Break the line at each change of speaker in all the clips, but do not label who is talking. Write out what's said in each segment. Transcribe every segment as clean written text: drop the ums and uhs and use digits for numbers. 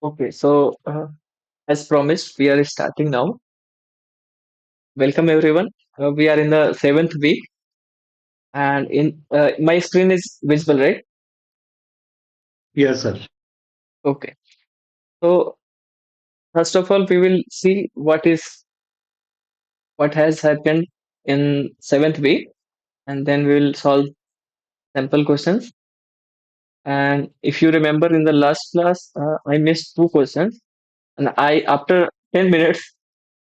Okay, so as promised, we are starting now. Welcome everyone. We are in the seventh week, and in my screen is visible, right?
Yes, sir.
Okay. So first of all, we will see what has happened in seventh week, and then we will solve sample questions. And if you remember, in the last class, I missed two questions, and I after 10 minutes,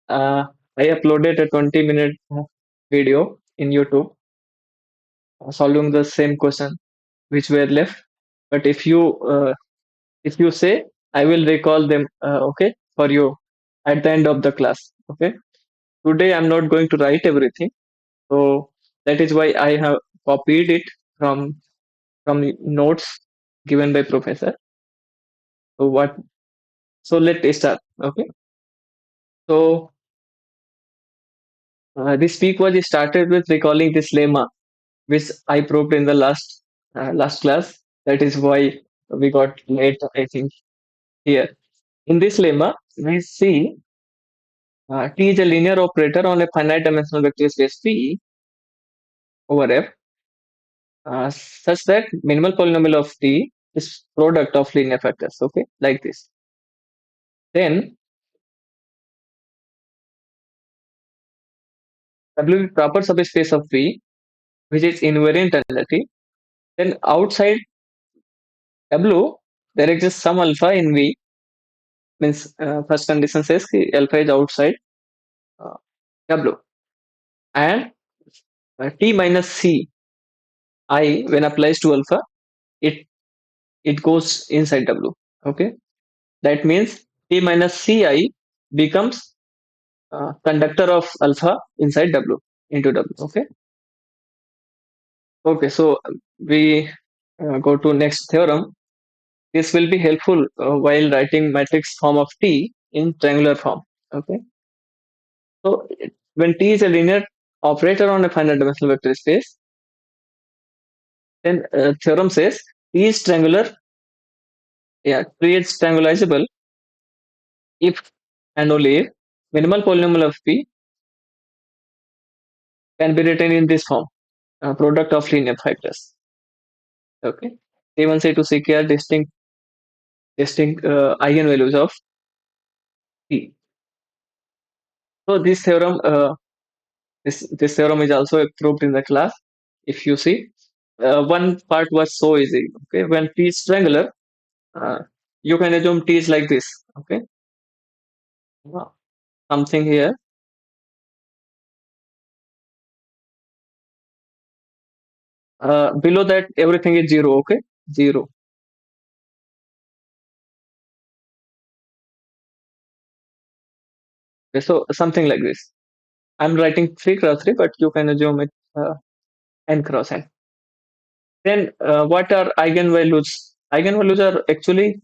uh, I uploaded a 20-minute video in YouTube solving the same question which were left. But if you say, I will recall them, okay, for you at the end of the class. Okay, today I'm not going to write everything, so that is why I have copied it from the notes given by professor. So what? So let's start. Okay, so this week was started with recalling this lemma which I proved in the last class. That is why we got late, I think, here. In this lemma, we see T is a linear operator on a finite dimensional vector space P over F, such that minimal polynomial of T is product of linear factors. Okay, like this. Then W is proper subspace of P, which is invariant identity. Then outside W, there exists some alpha in V. Means first condition says alpha is outside uh, W, and T minus C I when applies to alpha, it it goes inside W. Okay, that means T minus Ci becomes conductor of alpha inside W into W. Okay. Okay. So we go to next theorem. This will be helpful while writing matrix form of T in triangular form. Okay. So when T is a linear operator on a finite dimensional vector space, then theorem says T is triangular. Yeah, T is triangularizable if and only if minimal polynomial of P can be written in this form, product of linear factors. Okay, C1, C2, Ck are distinct eigenvalues of T. So this theorem is also proved in the class. If you see, one part was so easy. Okay, when T is triangular, uh, you can assume T is like this. Okay, something here. Below that, everything is zero. Okay, zero. Okay, so something like this. I'm writing 3 cross 3, but you can assume it n cross n. Then what are eigenvalues? Eigenvalues are actually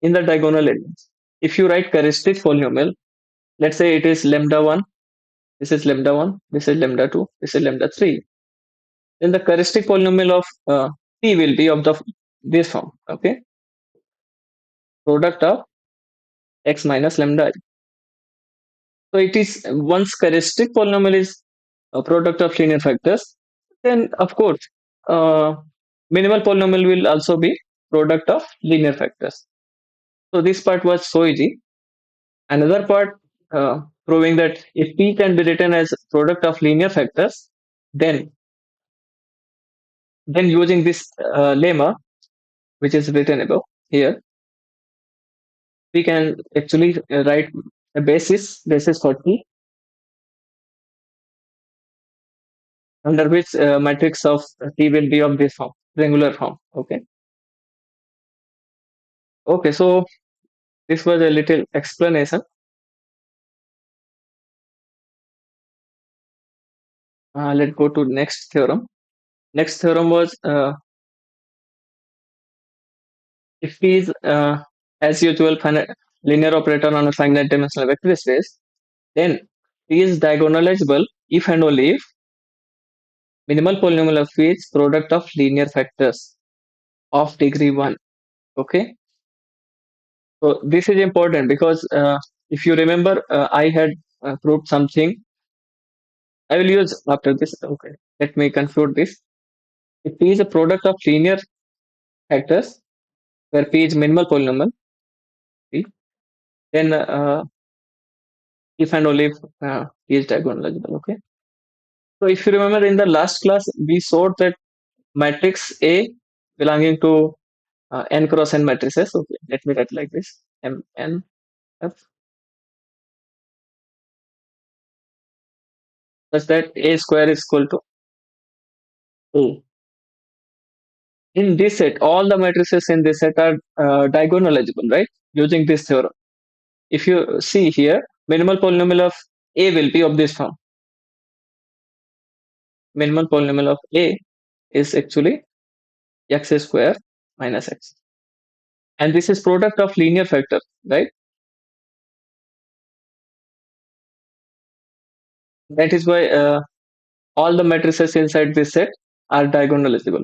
in the diagonal elements. If you write characteristic polynomial, let's say it is lambda 1, this is lambda 1, this is lambda 2, this is lambda 3, then the characteristic polynomial of P will be of this form. Okay, product of x minus lambda I. So it is once characteristic polynomial is a product of linear factors, then of course uh, minimal polynomial will also be product of linear factors. So this part was so easy. Another part proving that if P can be written as product of linear factors, then using this lemma, which is written above here, we can actually write a basis for P, under which matrix of T will be of this form, triangular form. Okay. Okay. So this was a little explanation. Let's go to next theorem. Next theorem was if P is as usual linear operator on a finite dimensional vector space, then P is diagonalizable if and only if minimal polynomial of P is product of linear factors of degree 1. Okay. So this is important because if you remember, I had proved something. I will use after this. Okay, let me conclude this. If P is a product of linear factors, where P is minimal polynomial, P, then if and only if P is diagonalizable. Okay. So if you remember in the last class, we showed that matrix A belonging to n cross n matrices. Okay, let me write like this: M n f, such that A square is equal to A. In this set, all the matrices in this set are diagonalizable, right? Using this theorem. If you see here, minimal polynomial of A will be of this form. Minimal polynomial of A is actually x square minus x. And this is product of linear factor, right? That is why all the matrices inside this set are diagonalizable.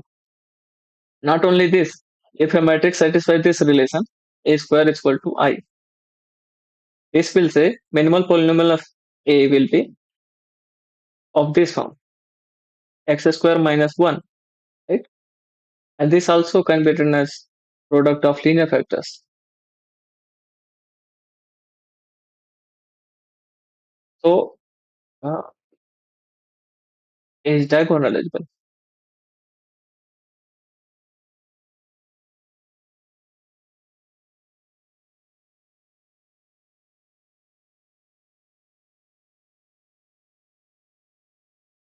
Not only this, if a matrix satisfies this relation, A square is equal to I. This will say minimal polynomial of A will be of this form, x square minus 1, right? And this also can be written as product of linear factors. So uh, is diagonalizable.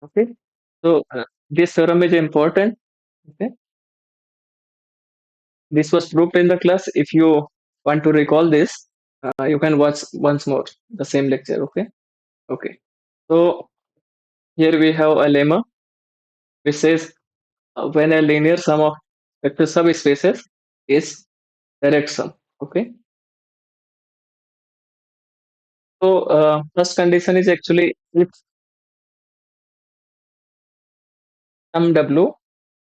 Okay. So this theorem is important. Okay. This was proved in the class. If you want to recall this, you can watch once more the same lecture. Okay. Okay. So here we have a lemma which says when a linear sum of vector subspaces is direct sum. Okay. So first condition is actually if sum W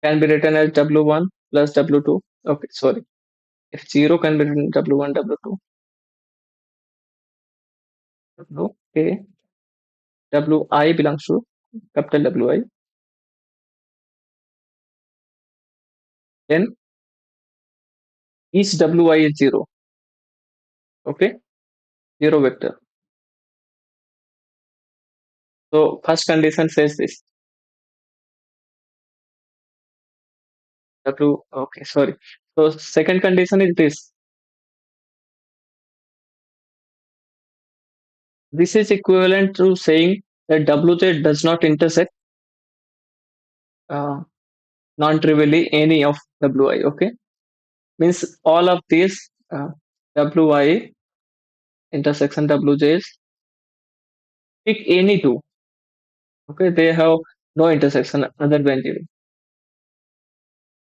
can be written as W1 plus W2. Okay, sorry. If 0 can be written W1, W2, okay, Wi belongs to capital Wi, then each Wi is 0. Okay, 0 vector. So first condition says this. Okay, sorry. So second condition is this. This is equivalent to saying that Wj does not intersect uh, non-trivially any of Wi. Okay, means all of these Wi intersection Wj's pick any two. Okay, they have no intersection other than 0.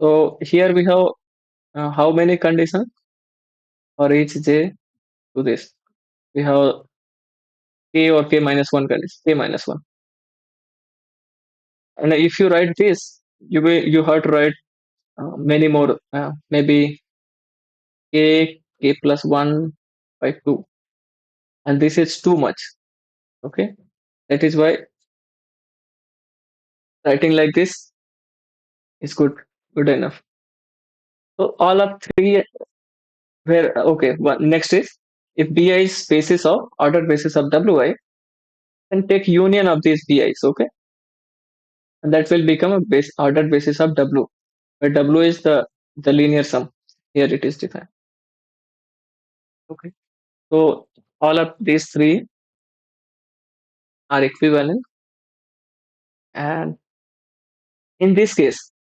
So here we have how many conditions for each j to this? We have k or k minus 1 condition, k minus 1. And if you write this, you have to write many more, maybe k plus 1 by 2. And this is too much. Okay, that is why writing like this is good enough. So all of three where okay. Next is if bi is basis of ordered basis of wi, then take union of these bi's. Okay, and that will become a base ordered basis of w, where w is the linear sum. Here it is defined. Okay, so all of these three are equivalent, and in this case,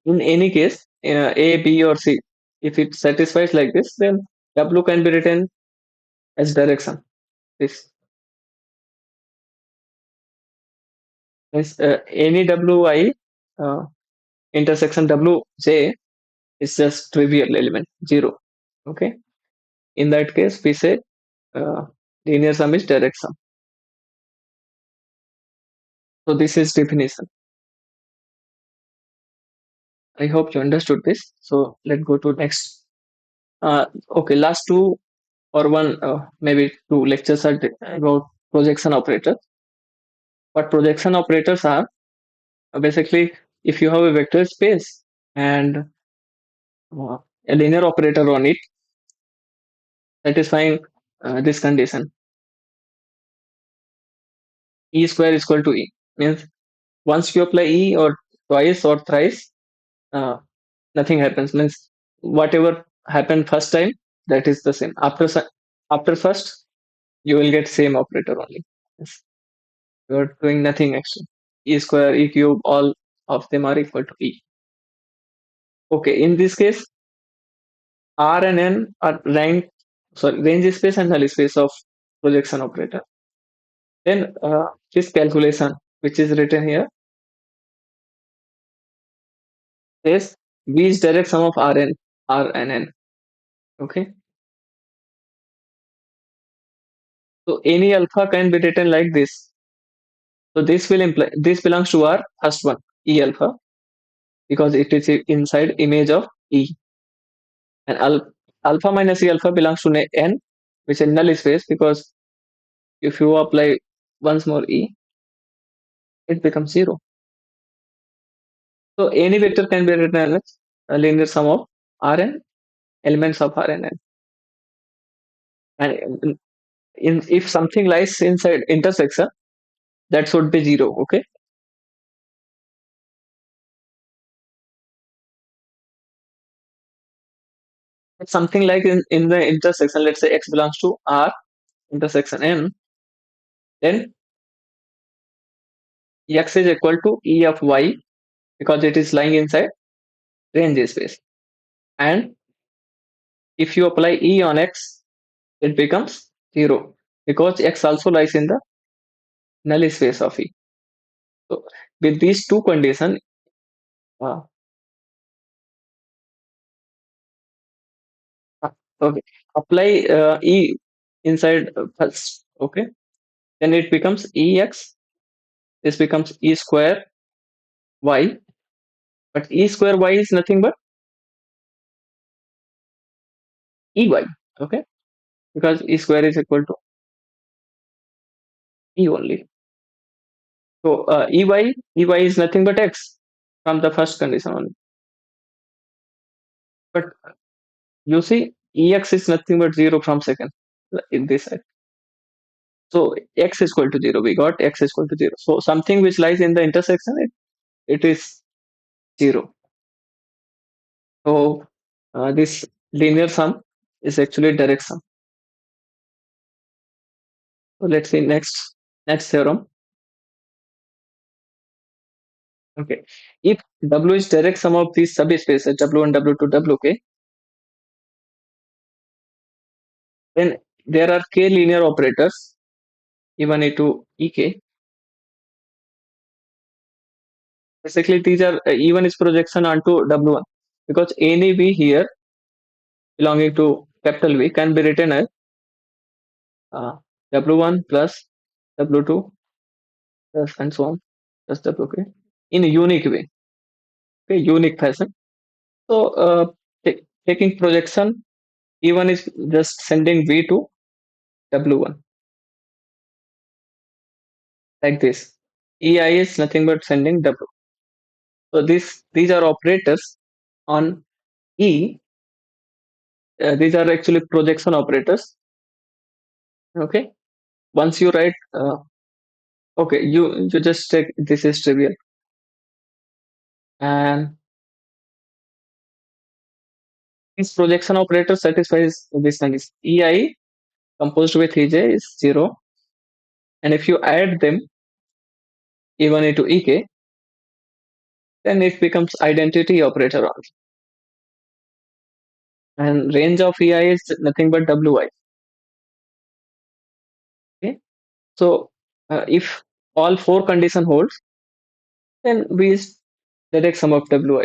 in any case, a, b, or c, if it satisfies like this, then w can be written as direction. This means any wi uh, intersection wj is just trivial element 0. Okay, in that case we say uh, linear sum is direct sum. So this is definition. I hope you understood this. So let's go to next. Okay, last two or one maybe two lectures about projection operators. What projection operators are, basically, if you have a vector space and a linear operator on it satisfying this condition, e square is equal to e, means once you apply e or twice or thrice, uh, nothing happens, means whatever happened first time, that is the same after after first, you will get same operator only. Yes. You are doing nothing extra. E square, e cube, all of them are equal to e. Okay, in this case, R and N are range space and null space of projection operator. Then this calculation, which is written here, says V is direct sum of R and N. Okay, so any alpha can be written like this. So this will imply this belongs to our first one, E alpha, because it is inside image of E, and alpha minus E alpha belongs to N, which is null space, because if you apply once more E, it becomes zero. So any vector can be written as a linear sum of Rn, elements of Rn, and if something lies inside intersection, that should be zero. Okay, if something like in the intersection, let's say x belongs to R intersection n, then x is equal to E of y, because it is lying inside range space. And if you apply E on x, it becomes zero, because x also lies in the null space of E. So with these two conditions, uh, okay, apply E inside first. Okay, then it becomes Ex. This becomes E square y, but E square y is nothing but Ey. Okay, because E square is equal to E only. So Ey is nothing but x from the first condition only. But you see, Ex is nothing but zero from second in this side. So x is equal to zero. We got x is equal to zero. So something which lies in the intersection, it is zero. So this linear sum is actually direct sum. So let's see next theorem. Okay, if W is direct sum of these subspaces W1, W2, Wk, then there are k linear operators E1, E2, Ek. Basically, these are E1 is projection onto W1, because any V here belonging to capital V can be written as W1 plus W2 plus and so on plus Wk in a unique way, okay, unique fashion. So taking projection, E1 is just sending V to W1 like this. Ei is nothing but sending W. So these are operators on E. These are actually projection operators. Okay. Once you write, okay, you just take this is trivial, and this projection operator satisfies this condition. Ei composed with Ej is zero, and if you add them E1 into Ek, then it becomes identity operator only. And range of Ei is nothing but Wi. Okay, so if all four condition holds, then V is direct sum of Wi.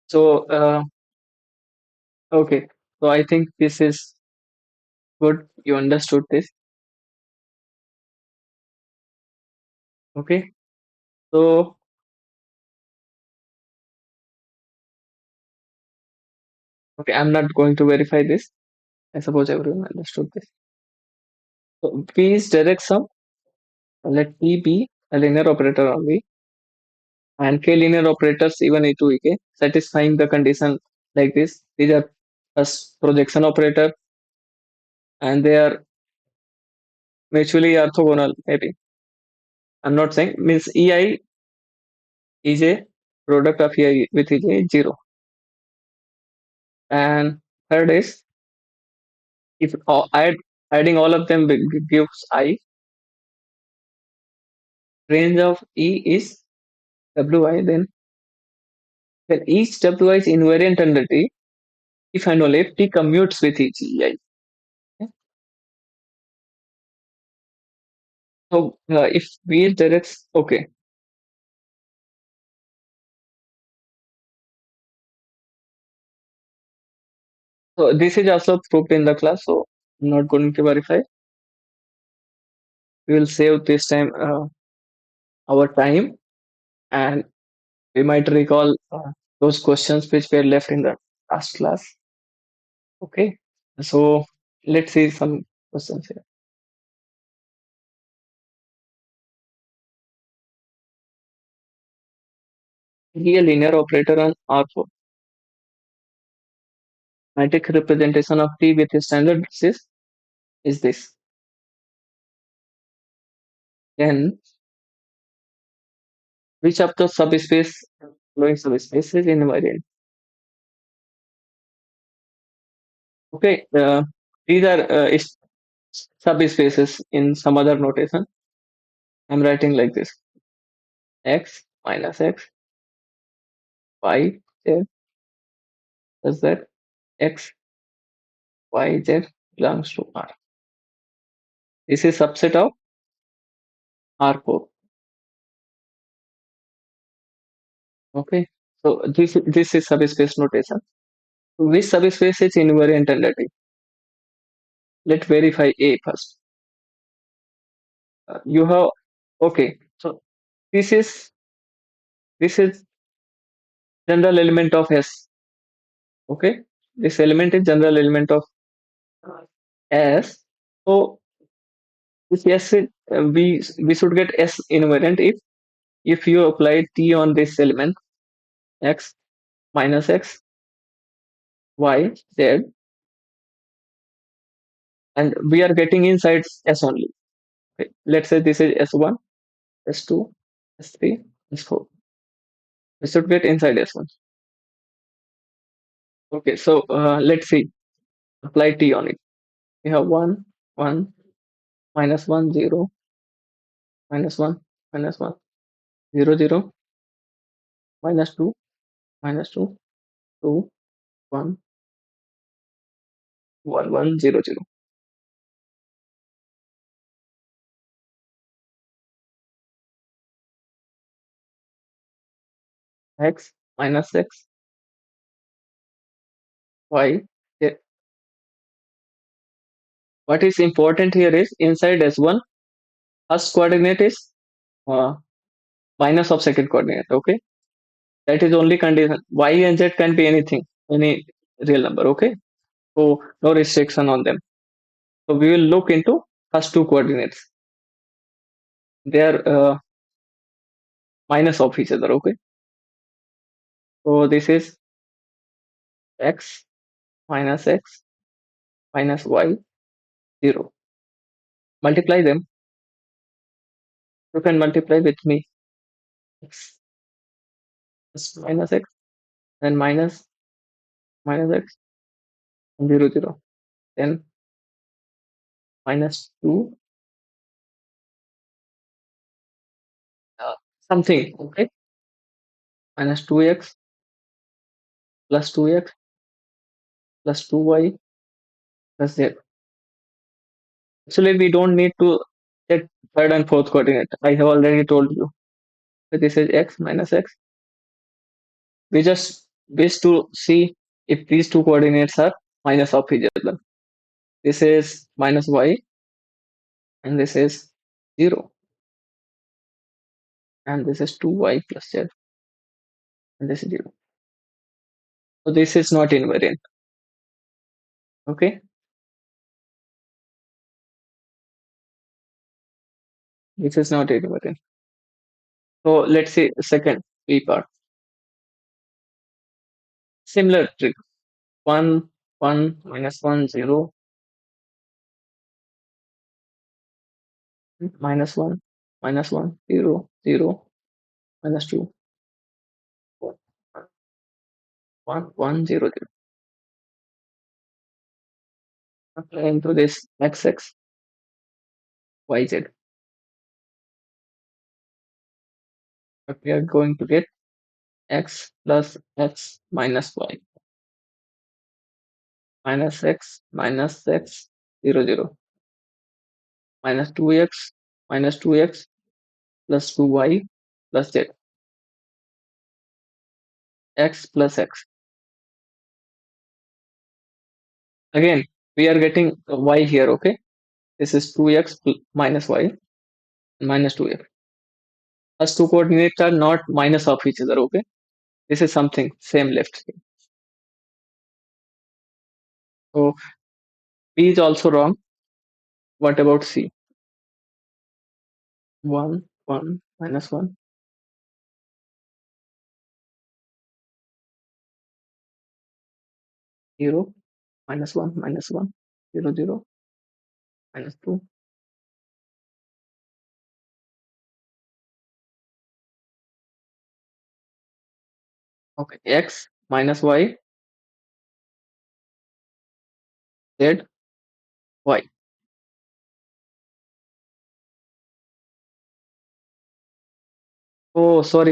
So okay, so I think this is good. You understood this. Okay, so Okay, I'm not going to verify this. I suppose everyone understood this. So P is direct sum. Let P be a linear operator only, and K linear operators even E to EK satisfying the condition like this. These are as projection operator, and they are mutually orthogonal. Maybe I'm not saying means EI is a product of EI with EJ is zero. And third is if adding all of them gives I, range of E is Wi, then each Wi is invariant under T if and only if T commutes with each EI. Okay? So if V is direct, okay. So this is also proved in the class, so I'm not going to verify. We will save this time our time, and we might recall those questions which were left in the last class. Okay, so let's see some questions here. Be a linear operator on R4. Matrix representation of T with a standard basis is this. Then which of the subspace following subspace is invariant? Okay, these are subspaces in some other notation. I'm writing like this: x minus x, y, z, plus z, x, y, z belongs to R. This is subset of R4. Okay, so this is subspace notation. So which subspace is invariant under T? Let's verify A first. You have okay. So this is this is general element of S. Okay, this element is general element of S. So this S we should get S invariant if you apply T on this element x minus x y z, and we are getting inside S only. Okay. Let's say this is S1, S2, S3, S4. We should get inside S1. Okay, so let's see. Apply T on it. We have 1, 1, minus 1, 0, minus 1, minus 1, 0, 0, minus 2, minus 2, 2, 1, 1, 1, 0, 0. X minus x, y. Z. What is important here is inside S1, first coordinate is uh, minus of second coordinate. Okay, that is only condition. Y and Z can be anything, any real number. Okay, so no restriction on them. So we will look into first two coordinates. They are minus of each other. Okay, so this is x minus x minus y 0. Multiply them. You can multiply with me. X plus minus x and minus x and 0, 0. Then minus 2 something. Okay, minus 2x plus 2x plus 2y plus z. Actually, we don't need to check third and fourth coordinate. I have already told you. So this is x minus x. We just wish to see if these two coordinates are minus of each other. This is minus y and this is 0. And this is 2y plus z and this is 0. So this is not invariant. Okay, this is not invariant. So let's see second B part. Similar trick. 1, 1, -1, 0, -1, -1, 0, 0, -2, 1, 1, 0, 0. Apply into this XX, YZ. But we are going to get x plus x minus y minus x 0, 0 minus 2x plus 2y plus z x plus x. Again, we are getting y here, okay? This is 2x minus y minus 2x. First two coordinates are not minus of each other, okay? This is something same left. So B is also wrong. What about C? 1, 1, -1, 0, -1, -1, 0, 0, -2. Okay, x minus y, z, y. Oh, sorry.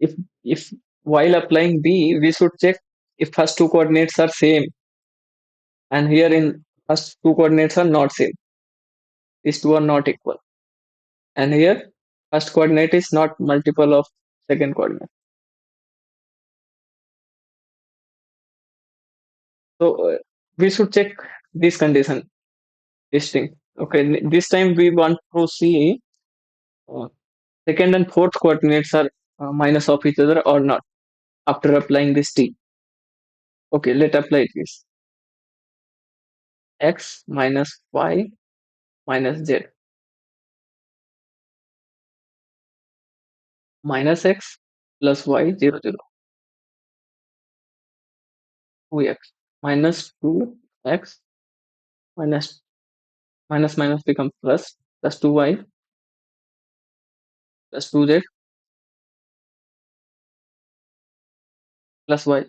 If if while applying B, we should check if first two coordinates are same, and here in first two coordinates are not same. These two are not equal, and here first coordinate is not multiple of second coordinate. So we should check this condition, this thing. Okay, this time we want to see uh, second and fourth coordinates are minus of each other or not after applying this T. Okay, let apply this x minus y minus z minus x plus y 0, 0, 2x minus 2x minus minus become plus 2y plus 2z plus y.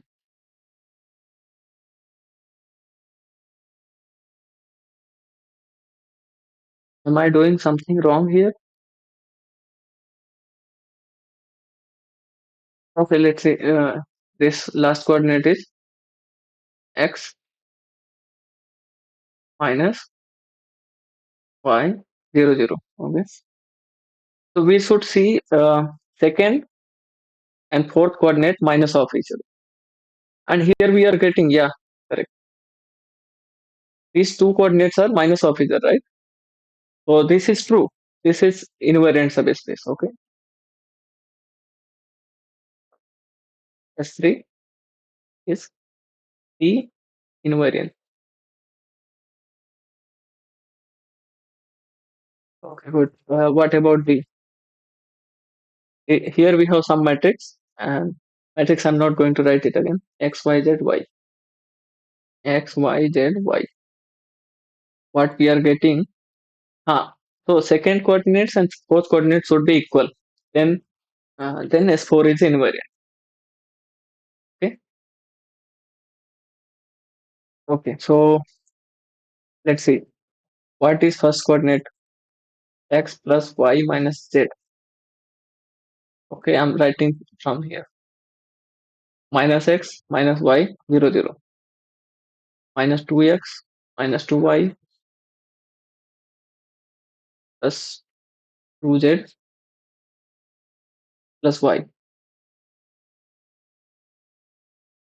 Am I doing something wrong here? Okay, let's say this last coordinate is x minus y 0, 0. Okay, so we should see second and fourth coordinate minus of each other, and here we are getting, yeah, correct, these two coordinates are minus of each other, right? So this is true. This is invariant subspace. Okay, S3 is the invariant. Okay, good. What about the here we have some matrix, and matrix I'm not going to write it again. X y z y x y z y. What we are getting? So second coordinates and fourth coordinates should be equal. Then S4 is invariant. Okay. Okay. So let's see. What is first coordinate? X plus y minus z. Okay, I'm writing from here. Minus x minus y 0, 0 minus 2x minus 2y plus 2z plus y,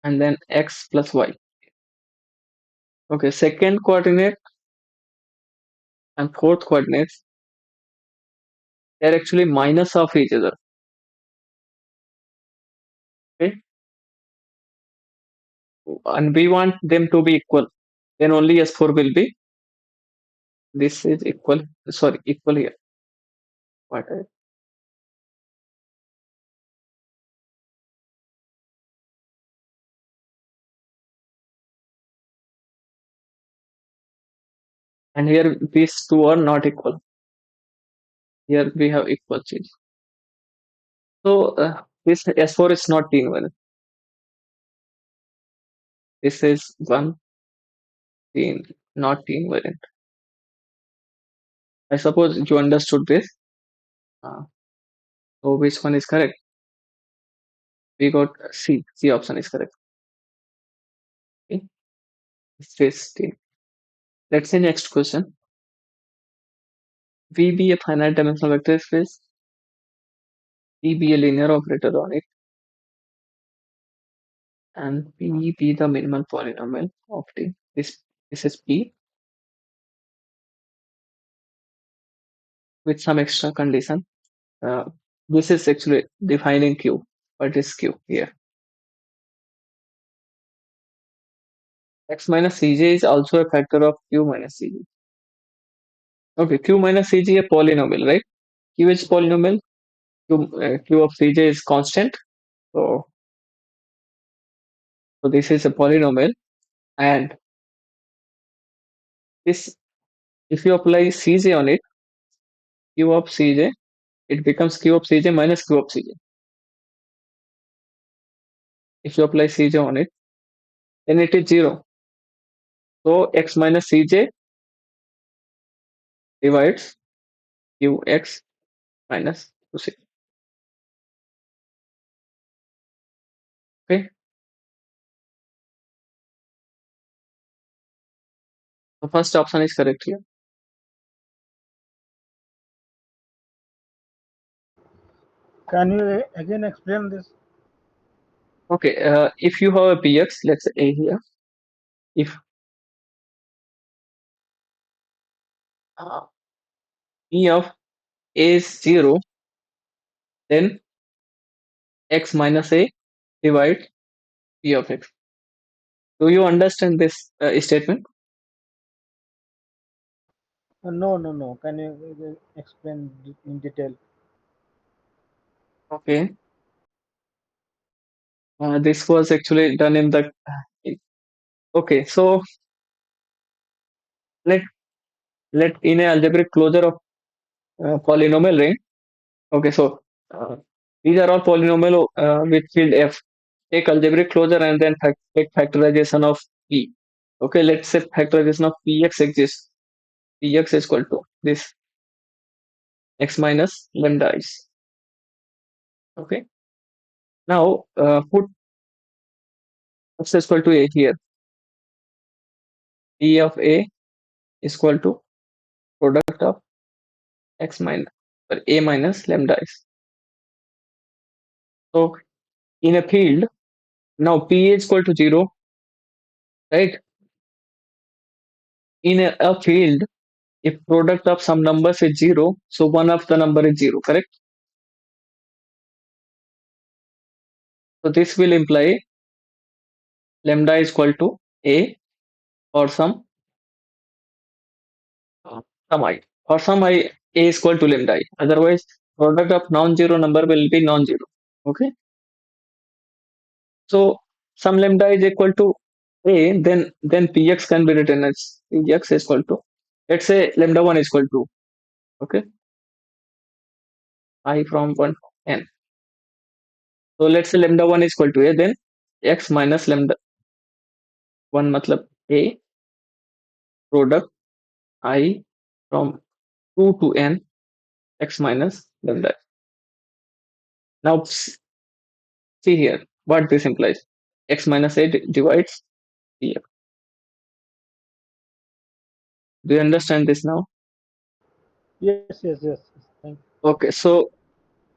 and then x plus y. Okay, second coordinate and fourth coordinates, they're actually minus of each other. Okay, and we want them to be equal, then only S4 will be, this is equal, sorry, equal here. What? And here these two are not equal. Here we have equal change. So this S4 is not T invariant. This is one T, not T invariant. I suppose you understood this. Uh, so which one is correct? We got C. C option is correct. Okay. This is T. Let's say next question. V be a finite dimensional vector space. P be a linear operator on it, and P be the minimal polynomial of T. This is P with some extra condition. Uh, this is actually defining Q. What is Q here? X minus Cj is also a factor of Q minus Cj. Okay, Q minus Cj a polynomial, right? Q is polynomial. Q of Cj is constant. So, so this is a polynomial, and this, if you apply Cj on it, Q of Cj, it becomes Q of Cj minus Q of Cj. If you apply Cj on it, then it is 0. So x minus Cj divides Qx minus Qc. Okay, the first option is correct here.
Can you again explain this?
Okay, if you have a px, let's say a here, if uh, p of a is 0, then x minus a divides p of x. Do you understand this statement?
No, no, no. Can you explain in detail?
Okay, this was actually done in the. Okay, so let let in a algebraic closure of polynomial ring. Okay, so uh, these are all polynomial with field f. Take algebraic closure and then take factorization of p. Okay, let's say factorization of px exists. Px is equal to this x minus lambda is. Okay, now put x is equal to a here. P of a is equal to product of x minus or a minus lambda is. So in a field, now p is equal to 0, right? In a field, if product of some numbers is 0, so one of the number is 0, correct? So this will imply lambda is equal to a or some I. For some I, a is equal to lambda I. Otherwise, product of non-zero number will be non-zero. Okay. So some lambda is equal to a, then px can be written as px is equal to, let's say lambda 1 is equal to, okay, I from 1 to n. So let's say lambda 1 is equal to a, then x minus lambda 1 matlab a product I from 2 to n x minus lambda. Now see here what this implies. X minus a divides px. Do you understand this now?
Yes, yes, yes. Thank you.
Okay, so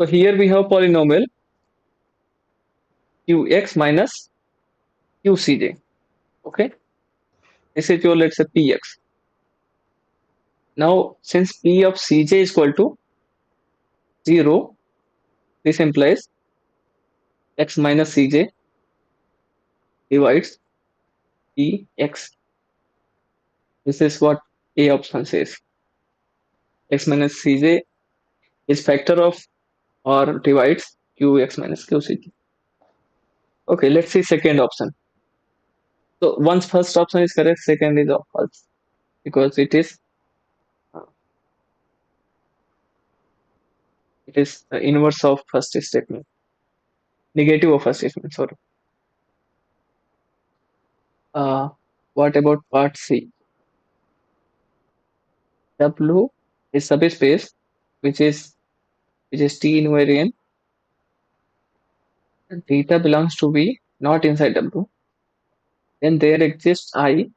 here we have polynomial qx minus qcj. Okay, this is your, let's say, px. Now since p of cj is equal to 0, this implies x minus cj divides Dx. This is what A option says. X minus Cj is factor of or divides Qx minus Qcj. Okay, let's see second option. So once first option is correct, second is false because uh, it is the inverse of first statement, negative of first statement. Sorry. Uh, what about part C? W is subspace, which is T invariant. Theta belongs to V, not inside W. Then there exists I,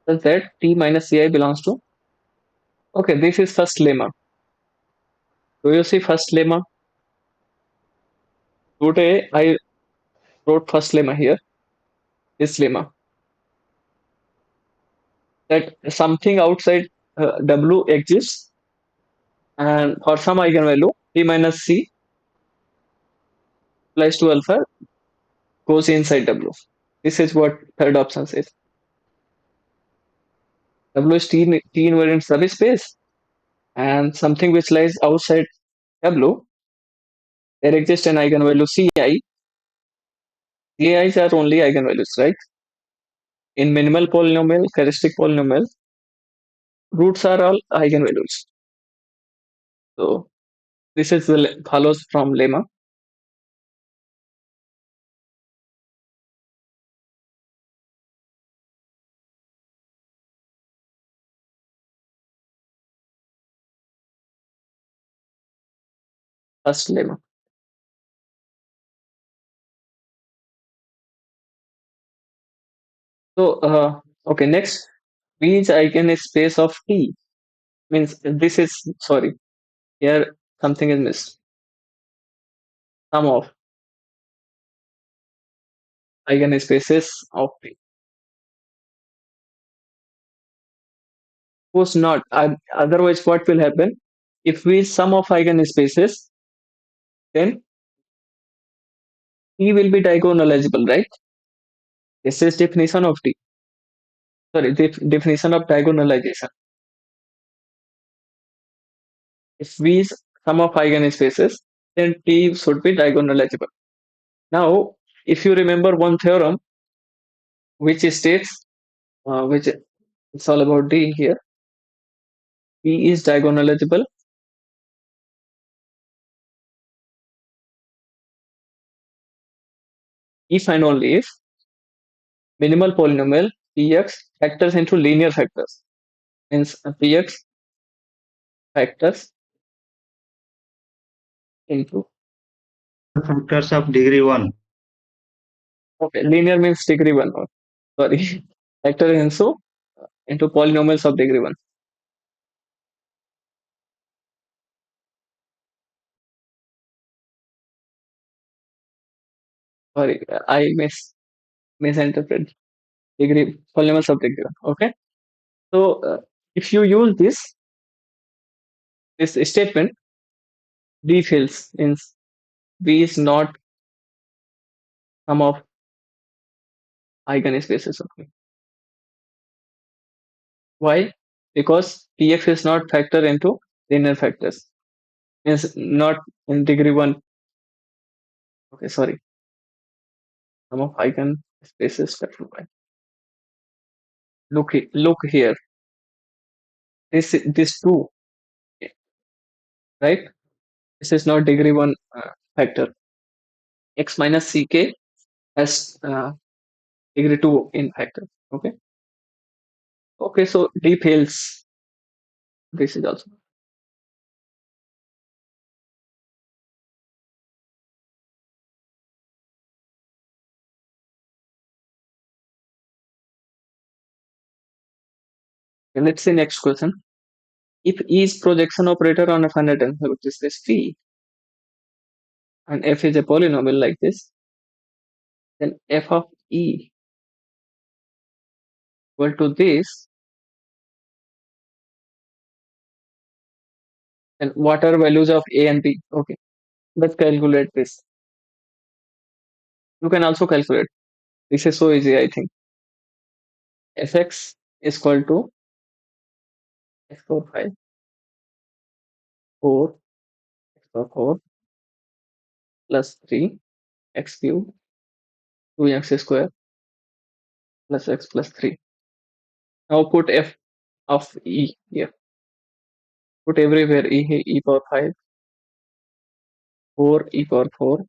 such that T minus Ci belongs to. Okay, this is first lemma. Do you see first lemma? Today I wrote first lemma here. This lemma that something outside W exists, and for some eigenvalue T minus C applies to alpha goes inside W. This is what third option says. W is T invariant subspace, and something which lies outside W, there exists an eigenvalue Ci. Ci's are only eigenvalues, right? In minimal polynomial, characteristic polynomial, roots are all eigenvalues. So this is the follows from lemma. First lemma. So okay, next V is eigenspace of T. Means this is sorry, here something is missed. Sum of eigenspaces of T. Suppose not. Otherwise, what will happen? If we sum of eigenspaces, then T will be diagonal eligible, right? This is definition of T. Sorry, definition of diagonalization. If V is sum of eigenspaces, then T should be diagonal eligible. Now, if you remember one theorem which states, which it's all about D here, T is diagonal eligible if and only if minimal polynomial Px factors into linear factors. Means Px factors into,
Factors of degree 1.
okay, linear means degree 1. Oh, sorry, factor into polynomials of degree 1. Sorry, I misinterpreted degree polynomials of degree 1. Okay, so if you use this statement, D fails. Means V is not sum of eigenspaces. Okay, why? Because Px is not factor into linear factors. Means not in degree 1. Okay, sorry, sum of eigenspaces factor 1. Look here. This 2, right? This is not degree 1 factor. X minus ck has degree 2 in factor. Okay. Okay, so D fails. This is also. Okay, let's see next question. If E is projection operator on a finite number, which is this Phi, and F is a polynomial like this, then F of E equal to this, and what are values of A and B? Okay, let's calculate this. You can also calculate. This is so easy, I think. Fx is equal to x power 5, 4, x power 4 plus 3, x cube, 2x square plus x plus 3. Now put f of e here. Put everywhere e power 5, 4 e power 4,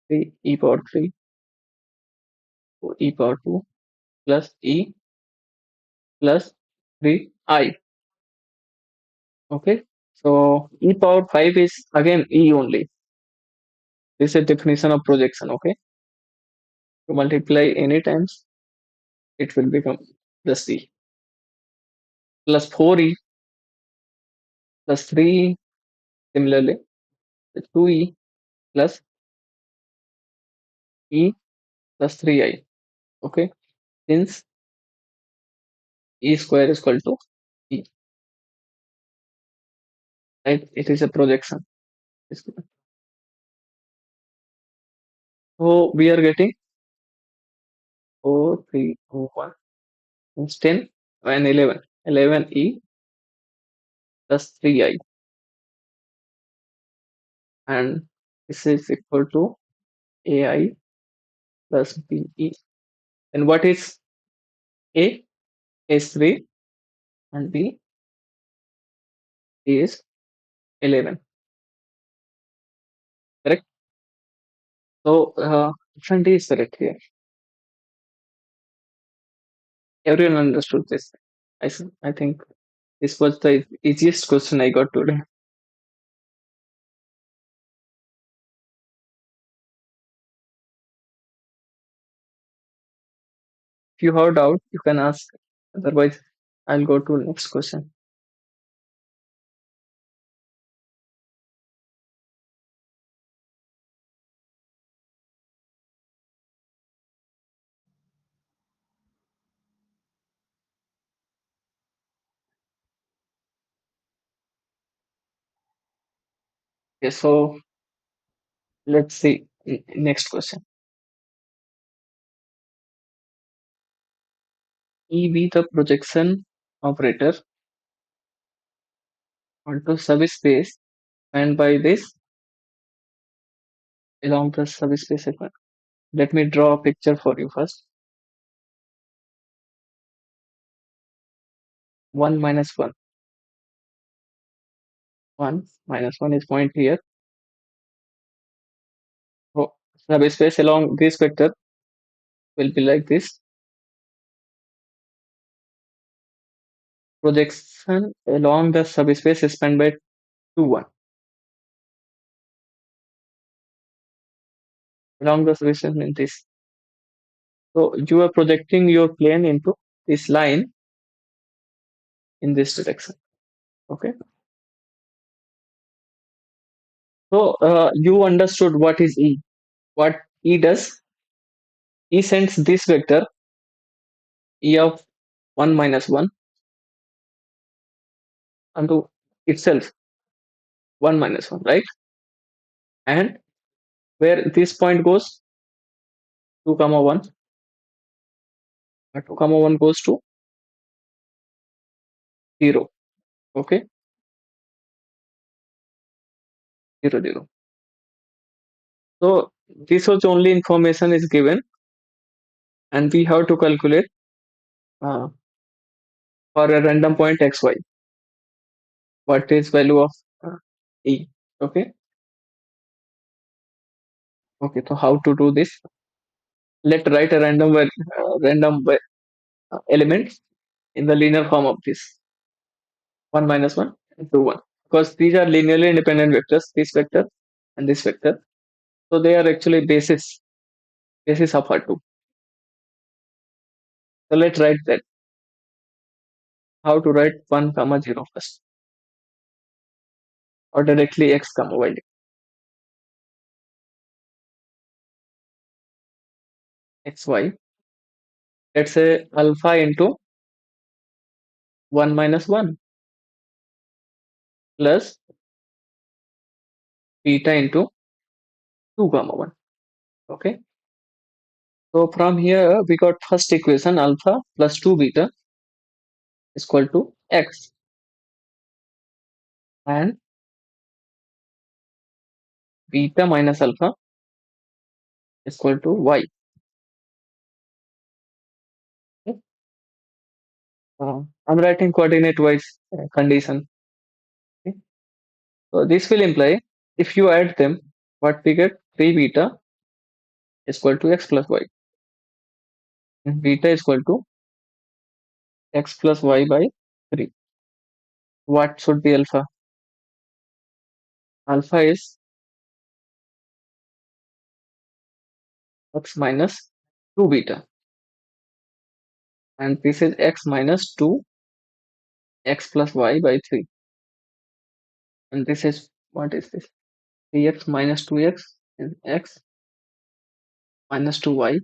3 e power 3, 4 e power 2 plus e plus 3I. Okay. So e power 5 is again e only. This is a definition of projection. Okay. To multiply any times, it will become just e plus 4e plus 3e. Similarly, 2e plus e plus 3I. Okay. Since e square is equal to e, right? It is a projection. So we are getting 4, 3, 2, 1. It's 10 and 11. 11e plus 3I. And this is equal to AI plus BE. And what is A? Is 3 and B is 11. Correct? So option D is correct here. Everyone understood this. I think this was the easiest question I got today. If you have doubt, you can ask. Otherwise, I'll go to next question. Okay, so let's see next question. E be the projection operator onto subspace and by this along the subspace segment. Let me draw a picture for you first. 1 minus 1. 1 minus 1 is point here. So subspace along this vector will be like this. Projection along the subspace is spanned by 2, 1. Along the subspace means this. So you are projecting your plane into this line in this direction. Okay. So you understood what is E. What E does? E sends this vector E of 1 minus 1 onto itself 1 minus 1, right? And where this point goes 2 comma 1, 2 comma 1 goes to 0. Okay, 0 0. So this was only information is given, and we have to calculate uh, for a random point xy what is value of uh, E. Okay. Okay, so how to do this? Let write a random element in the linear form of this 1 minus 1 and 2 1, because these are linearly independent vectors, this vector and this vector, so they are actually basis of R2. So let's write that. How to write 1 comma 0 first, or directly x comma y. Xy, let's say alpha into 1 minus 1 plus beta into 2 comma 1. Okay, So from here we got first equation alpha plus 2 beta is equal to x, and beta minus alpha is equal to y. Okay? I'm writing coordinate wise condition. Okay? So this will imply if you add them, what we get 3 beta is equal to x plus y, and beta is equal to x plus y by 3. What should be alpha? Alpha is x minus 2 beta, and this is x minus 2 x plus y by 3, and this is what is this? 3x minus 2x and x minus 2y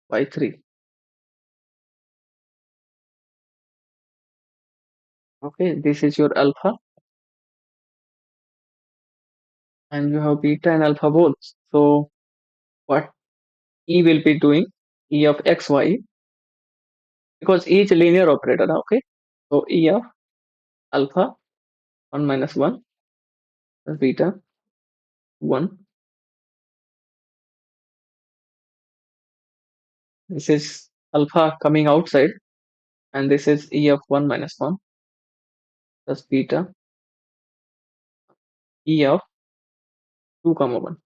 by 3. Okay, this is your alpha, and you have beta and alpha both. So what E will be doing, E of xy, because E is a linear operator. Okay, so E of alpha 1 minus 1 plus beta 1. This is alpha coming outside, and this is E of 1 minus 1 plus beta E of 2 comma 1.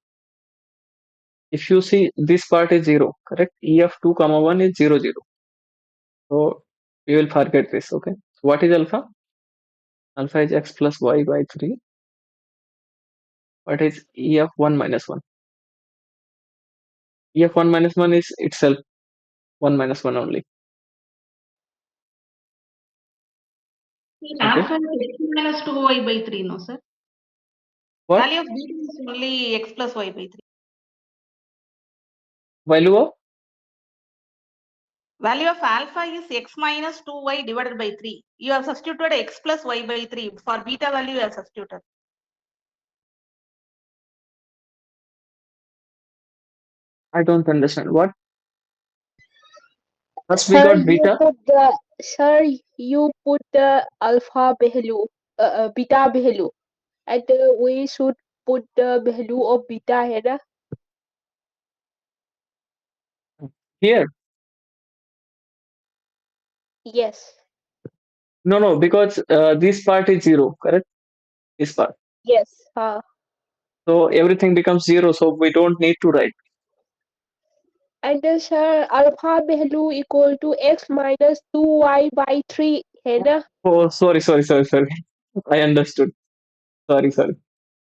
If you see, this part is 0, correct? E of 2 comma 1 is 0 0. So we will forget this. Okay, so what is alpha? Alpha is x plus y by 3. What is E of 1 minus 1? E of 1 minus 1 is itself 1 minus 1 only. Okay,
Alpha is x minus 2y by 3, no, sir?
what
Value of beta is only x plus y by 3.
value of?
Value of alpha is x minus 2y divided by 3. You have substituted x plus y by 3. For beta value, you have substituted.
I don't understand. What? First we
Sir,
got beta.
you put the alpha value, beta value, and we should put the value of beta here.
Here.
Yes,
No, no, because this part is 0, correct? This part.
yes.
So everything becomes 0, so we don't need to write.
And sir, alpha value equal to x minus 2y by 3 है.
Oh, sorry. I understood. Sorry.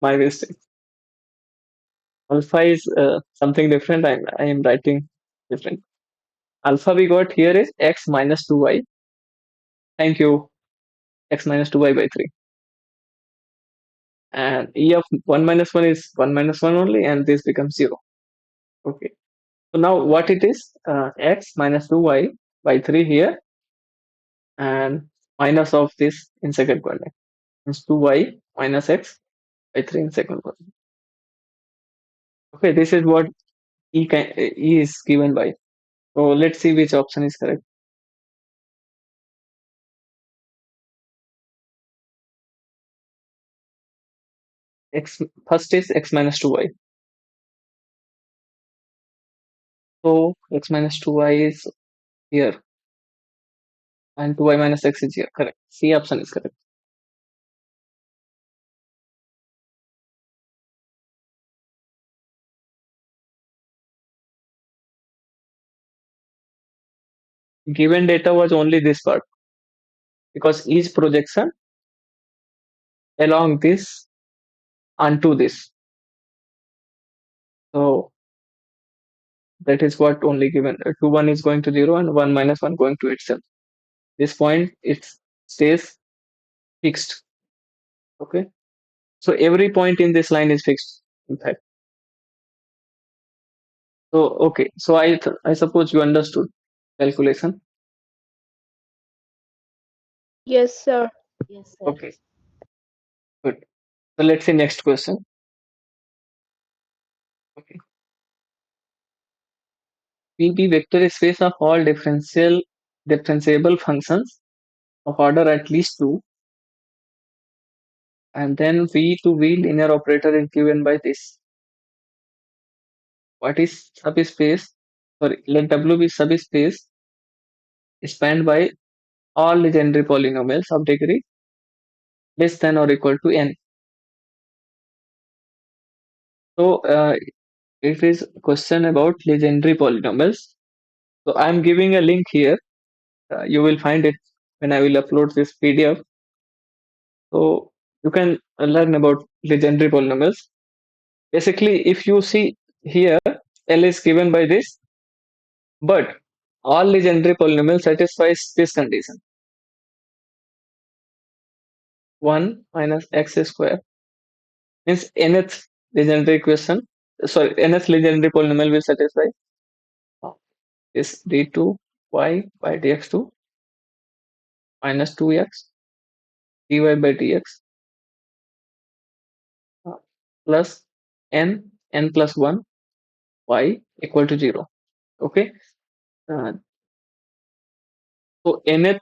My mistake. Alpha is something different. I am writing different. Alpha we got here is x minus 2y. Thank you. X minus 2y by 3. And E of 1 minus 1 is 1 minus 1 only, and this becomes 0. Okay. So now what it is? X minus 2y by 3 here, and minus of this in second quadrant. Means 2y minus x by 3 in second quadrant. Okay, this is what E is given by. So let's see which option is correct. X first is x minus 2y. So x minus 2y is here, and 2y minus x is here. Correct. C option is correct. Given data was only this part, because each projection along this onto this. So that is what only given. 2 1 is going to 0, and 1 minus 1 going to itself. This point it stays fixed. Okay. So every point in this line is fixed, in fact. So okay. So I suppose you understood calculation.
Yes, sir.
Yes, sir.
Okay. Good. So let's see next question. Okay. PB vector space of all differentiable functions of order at least 2, and then V to V linear operator is given by this. What is subspace? Sorry, let W be subspace spanned by all legendary polynomials of degree less than or equal to n. So it is question about legendary polynomials. So I am giving a link here. You will find it when I will upload this PDF. So you can learn about legendary polynomials. Basically, if you see here, L is given by this, but all legendary polynomials satisfies this condition. 1 minus x square means nth legendary equation, sorry, nth legendary polynomial will satisfy this d2 y by dx2 minus 2x dy by dx plus n plus 1 y equal to 0. Okay. So nth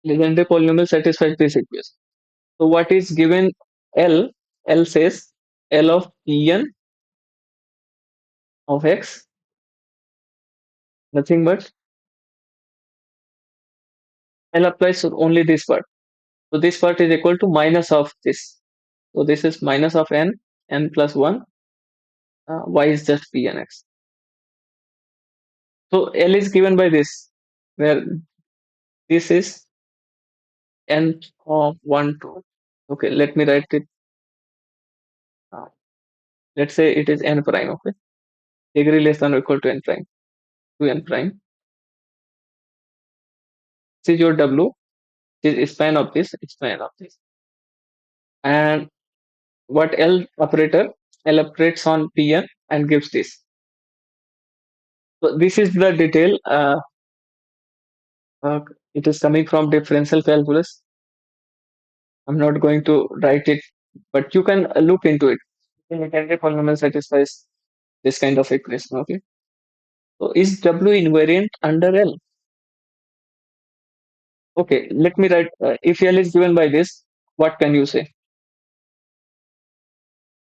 legendary polynomial satisfies this equation. So what is given L? L says L of Pn of x, nothing but L applies to only this part. So this part is equal to minus of this. So this is minus of n plus 1, y is just Pn x. So L is given by this, where this is n of 1, 2. Okay, let me write it. Let's say it is n prime, okay? Degree less than or equal to n prime, to n prime. This is your W, this is span of this, span of this. And what L operator? L operates on Pn and gives this. So this is the detail. It is coming from differential calculus. I'm not going to write it, but you can look into it. Legendary polynomial satisfies this kind of equation. Okay. So is W invariant under L? Okay. Let me write. If L is given by this, what can you say?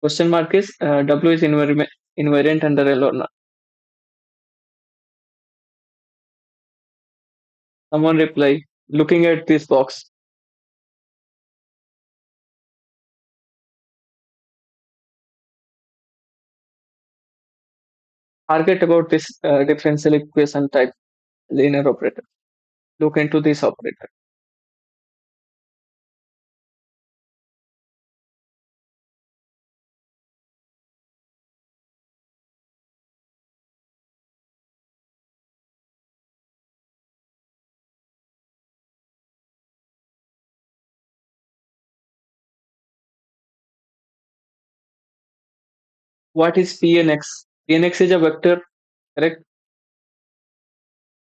Question mark is W is invariant under L or not? Someone reply. Looking at this box. Forget about this differential equation type linear operator. Look into this operator. What is Pnx? Pnx is a vector, correct?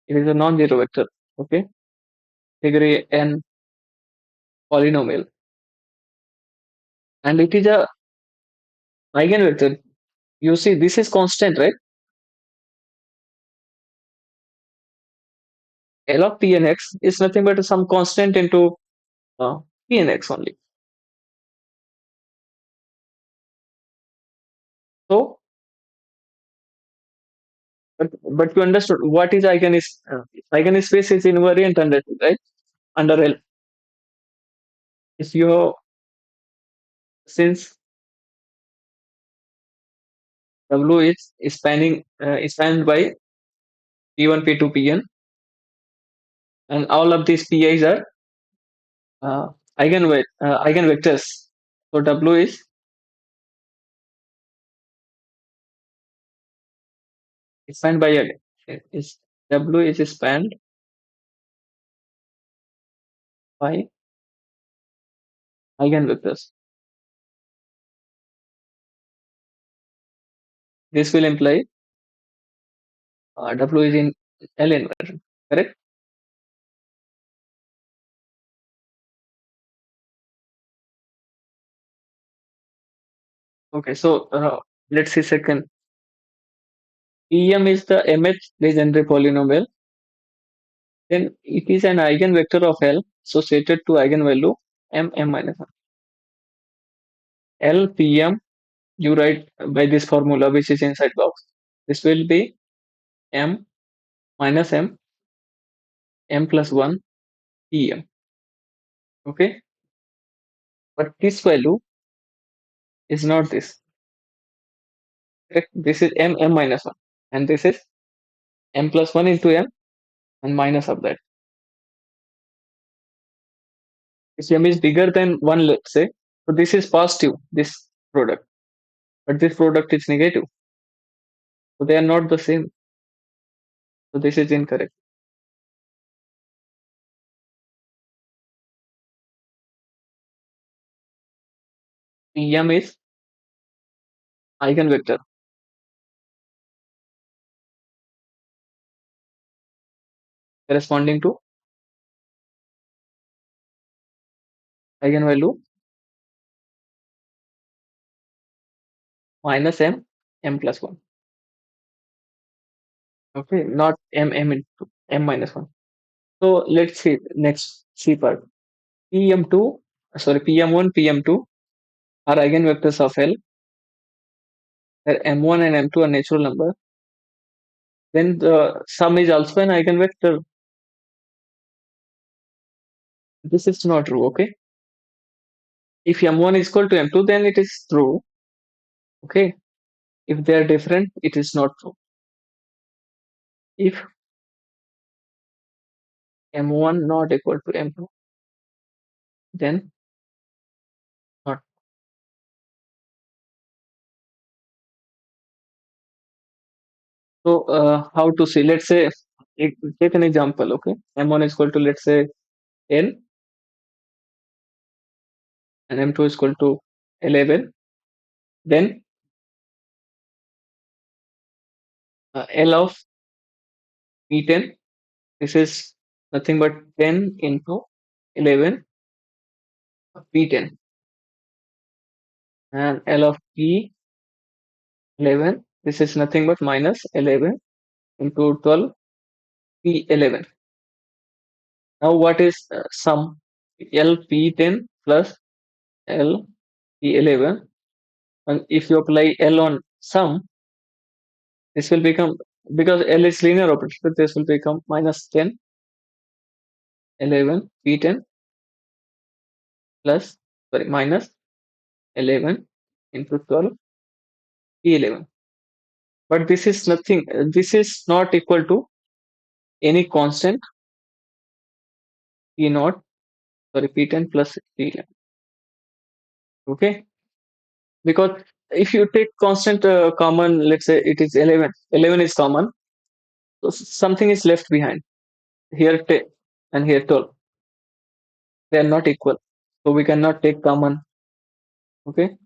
It is a non-zero vector. Okay. Degree n polynomial. And it is a eigenvector. You see, this is constant, right? L of Pnx is nothing but some constant into Pnx only. So, but you understood what is eigenspace is invariant under L, right? Under L. If you since W is spanned by P1, P2, Pn, and all of these Pi's are eigenvectors. So W is spanned by is W is spanned by eigenvectors. This will imply W is in L invariant, correct? Okay, so let's see second. Pm is the mth legendary polynomial. Then it is an eigenvector of L associated to eigenvalue m minus 1. L Pm you write by this formula which is inside box. This will be m minus m plus 1 Pm. Okay, but this value is not this. Correct? This is m minus 1, and this is m plus 1 into m and minus of that. If m is bigger than 1, let's say, so this is positive, this product, but this product is negative. So they are not the same. So this is incorrect. Pm is eigenvector corresponding to eigenvalue minus m plus 1. Okay, not m into m minus 1. So let's see next C part. Pm2, sorry, Pm1, Pm2 are eigenvectors of L, where m1 and m2 are natural number. Then the sum is also an eigenvector. This is not true, okay? If m1 is equal to m2, then it is true, okay? If they are different, it is not true. If m1 not equal to m2, then not. So how to see? Let's say, take an example, okay? M1 is equal to, let's say, n, and m2 is equal to 11. Then L of P10, this is nothing but 10 into 11 P10, and L of P11, this is nothing but minus 11 into 12 P11. Now what is sum? L P10 plus L P11, and if you apply L on sum, this will become, because L is linear operator, this will become minus 10 11 P10 plus, sorry, minus 11 into 12 P11. But this is nothing, this is not equal to any constant P naught, sorry, P10 plus P11. Okay, because if you take constant common, let's say it is 11, 11 is common, so something is left behind. Here 10 and here 12, they are not equal, so we cannot take common. Okay,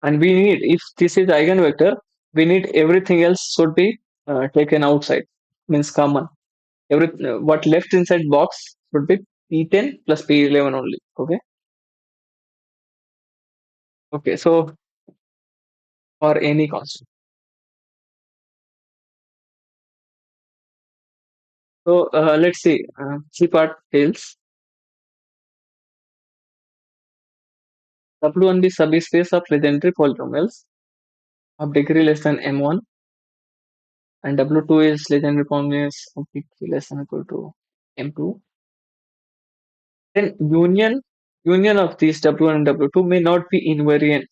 and we need, if this is eigenvector, we need everything else should be taken outside, means common. What left inside box should be P10 plus P11 only. Okay, so for any constant. So let's see, C part tells W1 be subspace of legendary polynomials of degree less than m1, and W2 is legendary polynomials of degree less than or equal to m2. Then union of these W1 and W2 may not be invariant.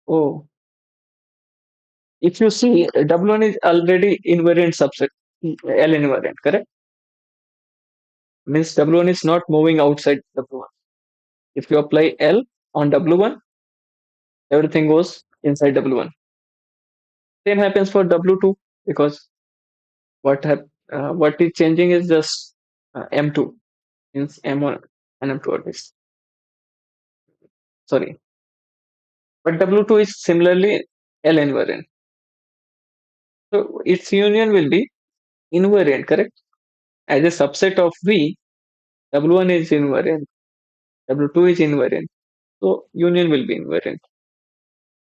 Oh, if you see, W1 is already invariant subset, L invariant, correct? Means W1 is not moving outside W1. If you apply L on W1, everything goes inside W1. Same happens for W2, because what is changing is just M2, means M1 and M2 at least. Sorry, but W2 is similarly L invariant. So its union will be invariant, correct? As a subset of V, W1 is invariant, W2 is invariant. So union will be invariant.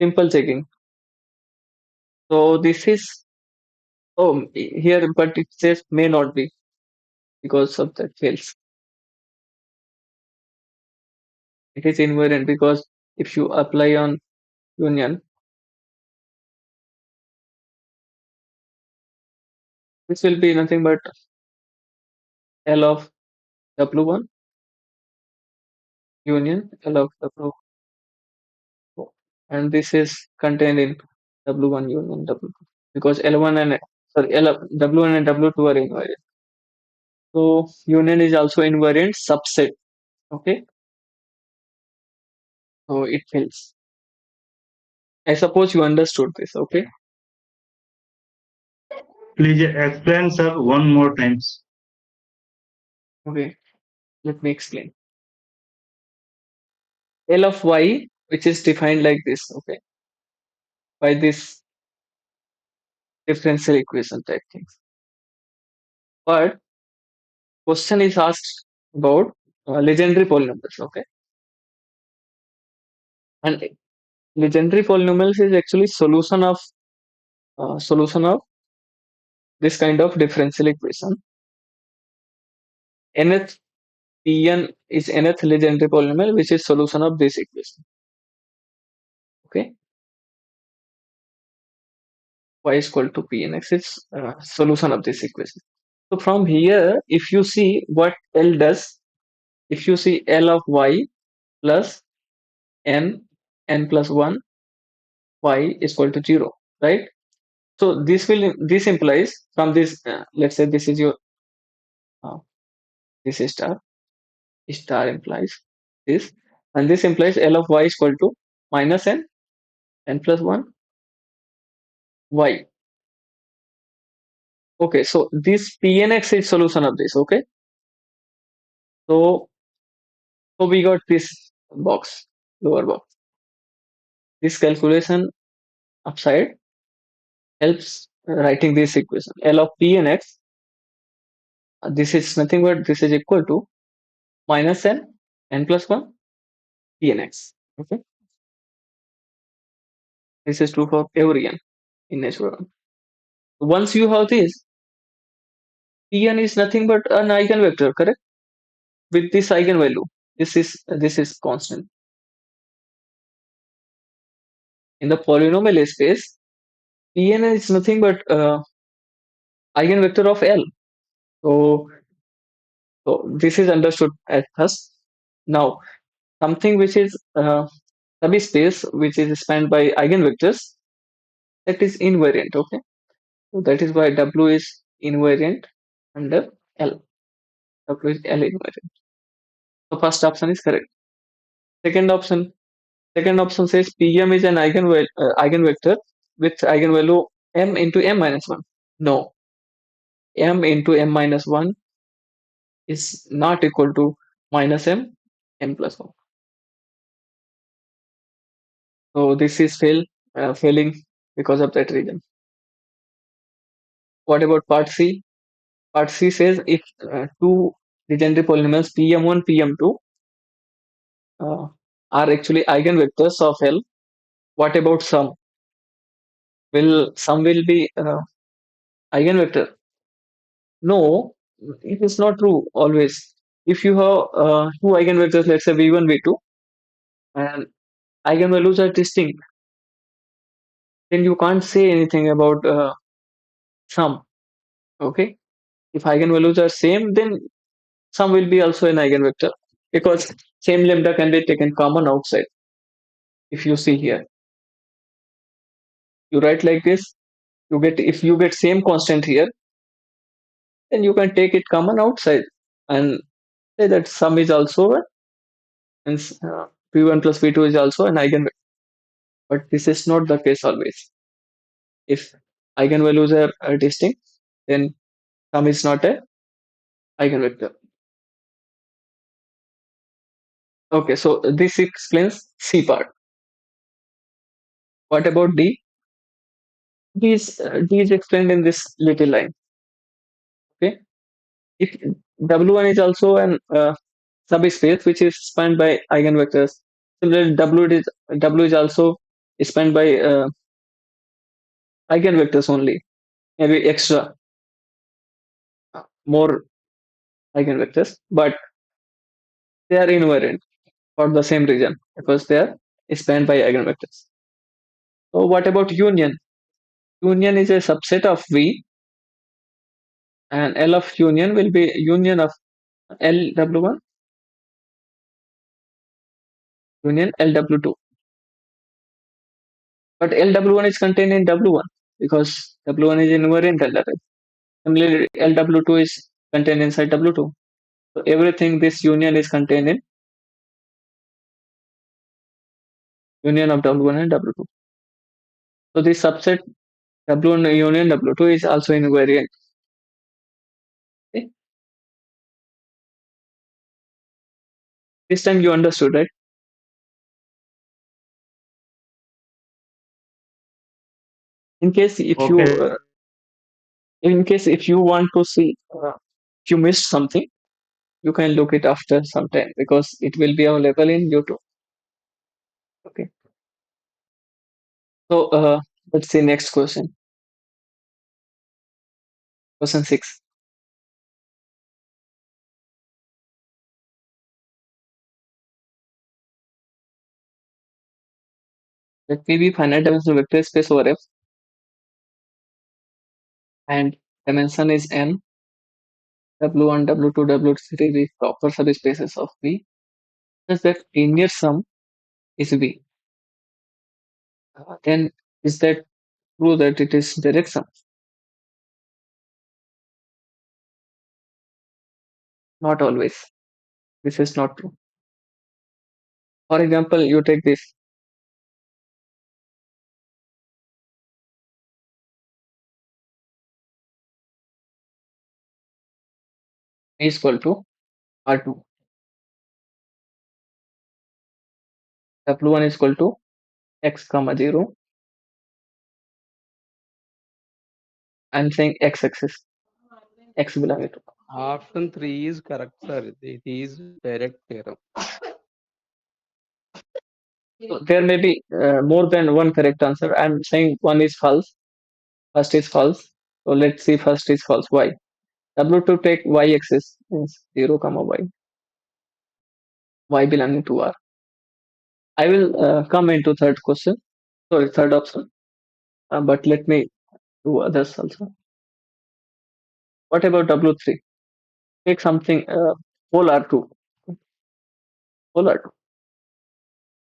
Simple checking. So this is, here, but it says may not be because of that fails. It is invariant because if you apply on union, this will be nothing but L of W1 union L of W2, and this is contained in W1 union W2 because L1 and sorry L of W1 and W2 are invariant. So union is also invariant subset. Okay, so it fails. I suppose you understood this. Okay.
Please explain, sir, one more times.
Okay. Let me explain. L of y, which is defined like this. Okay, by this differential equation type things. But question is asked about legendary polynomials. Okay, and legendary polynomials is actually solution of this kind of differential equation. Nth Pn is nth legendary polynomial, which is solution of this equation. Okay, y is equal to Pnx is solution of this equation. So from here, if you see what L does, if you see L of y plus n plus 1 y is equal to 0, right? So this implies from this, let's say this is your uh, this is star implies this, and this implies L of y is equal to minus n plus 1 y. Okay, so this Pnx is solution of this. Okay, so we got this box, lower box. This calculation upside helps writing this equation. L of Pnx, this is nothing but this is equal to minus n plus 1 Pnx. Okay, this is true for every n in natural one. Once you have this, Pn is nothing but an eigenvector, correct? With this eigenvalue, this is constant. In the polynomial space, Pn is nothing but eigenvector of L. So, this is understood at first. Now, something which is subspace which is spanned by eigenvectors, that is invariant. Okay, so that is why W is invariant under L. W is L invariant. So first option is correct. Second option says Pm is an eigenvector with eigenvalue m into m minus 1. No, m into m minus 1 is not equal to minus m plus 1. So this is failing because of that reason. What about part C? Part C says if two legendary polynomials Pm1, Pm2 are actually eigenvectors of L, what about sum? Will sum will be eigenvector? No, it is not true always. If you have two eigenvectors, let's say v1, v2, and eigenvalues are distinct, then you can't say anything about sum. Okay, if eigenvalues are same, then sum will be also an eigenvector because same lambda can be taken common outside. If you see here, you write like this, if you get same constant here, then you can take it common outside and say that sum is also and v1 plus v2 is also an eigenvector. But this is not the case always. If eigenvalues are distinct, then sum is not a eigenvector. Okay, so this explains C part. What about D? D is explained in this little line. Okay, if W1 is also an subspace which is spanned by eigenvectors, similarly W is also spanned by eigenvectors only, maybe extra more eigenvectors, but they are invariant for the same reason because they are spanned by eigenvectors. So what about union? Union is a subset of V, and L of union will be union of LW1 union LW2. But LW1 is contained in W1 because W1 is invariant LW. Similarly, LW2 is contained inside W2. So everything this union is contained in union of W1 and W2. So this subset W1 union W2 is also invariant. Okay? This time you understood, right? In case if you
Okay.
in case if you want to see if you missed something, you can look it after some time because it will be available in YouTube. Okay. So let's see next question. Question 6. Let me be finite dimensional vector space over F and dimension is n, W1, W2, W3 with proper subspaces of V such that linear sum is V. Then is that true that it is direct sum? Not always. This is not true. For example, you take this is equal to R2, W1 is equal to x comma 0. I'm saying x axis, x belonging to.
Option 3 is correct, sir. It is direct theorem.
So there may be more than one correct answer. I'm saying one is false. First is false. So let's see first is false. Why? W2 take y axis means 0 comma y belonging to R. I will come into third question. Sorry, third option. But let me do others also. What about W3? Take something whole R2. Whole R2.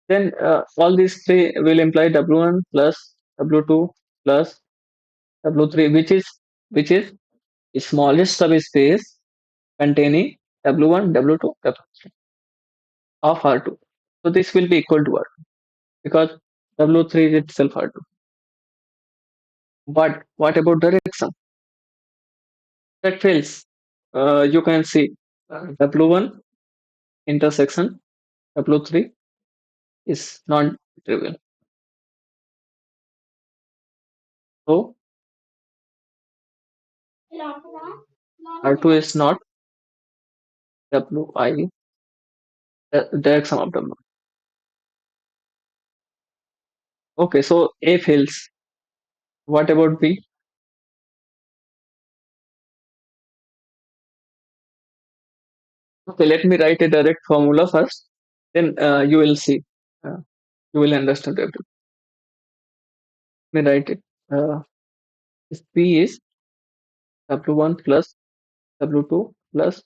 Then all these three will imply W1 plus W2 plus W3, which is the smallest subspace containing W1, W2, W3 of R2. So this will be equal to R2 because W3 is itself R2. But what about direct sum? That fails. You can see W1 intersection W3 is not trivial. So R2 is not Wi, the direct sum of W. Okay, so A fails. What about B? Okay, let me write a direct formula first. Then you will see. Uh, you will understand everything. Let me write it. This P is W1 plus W2 plus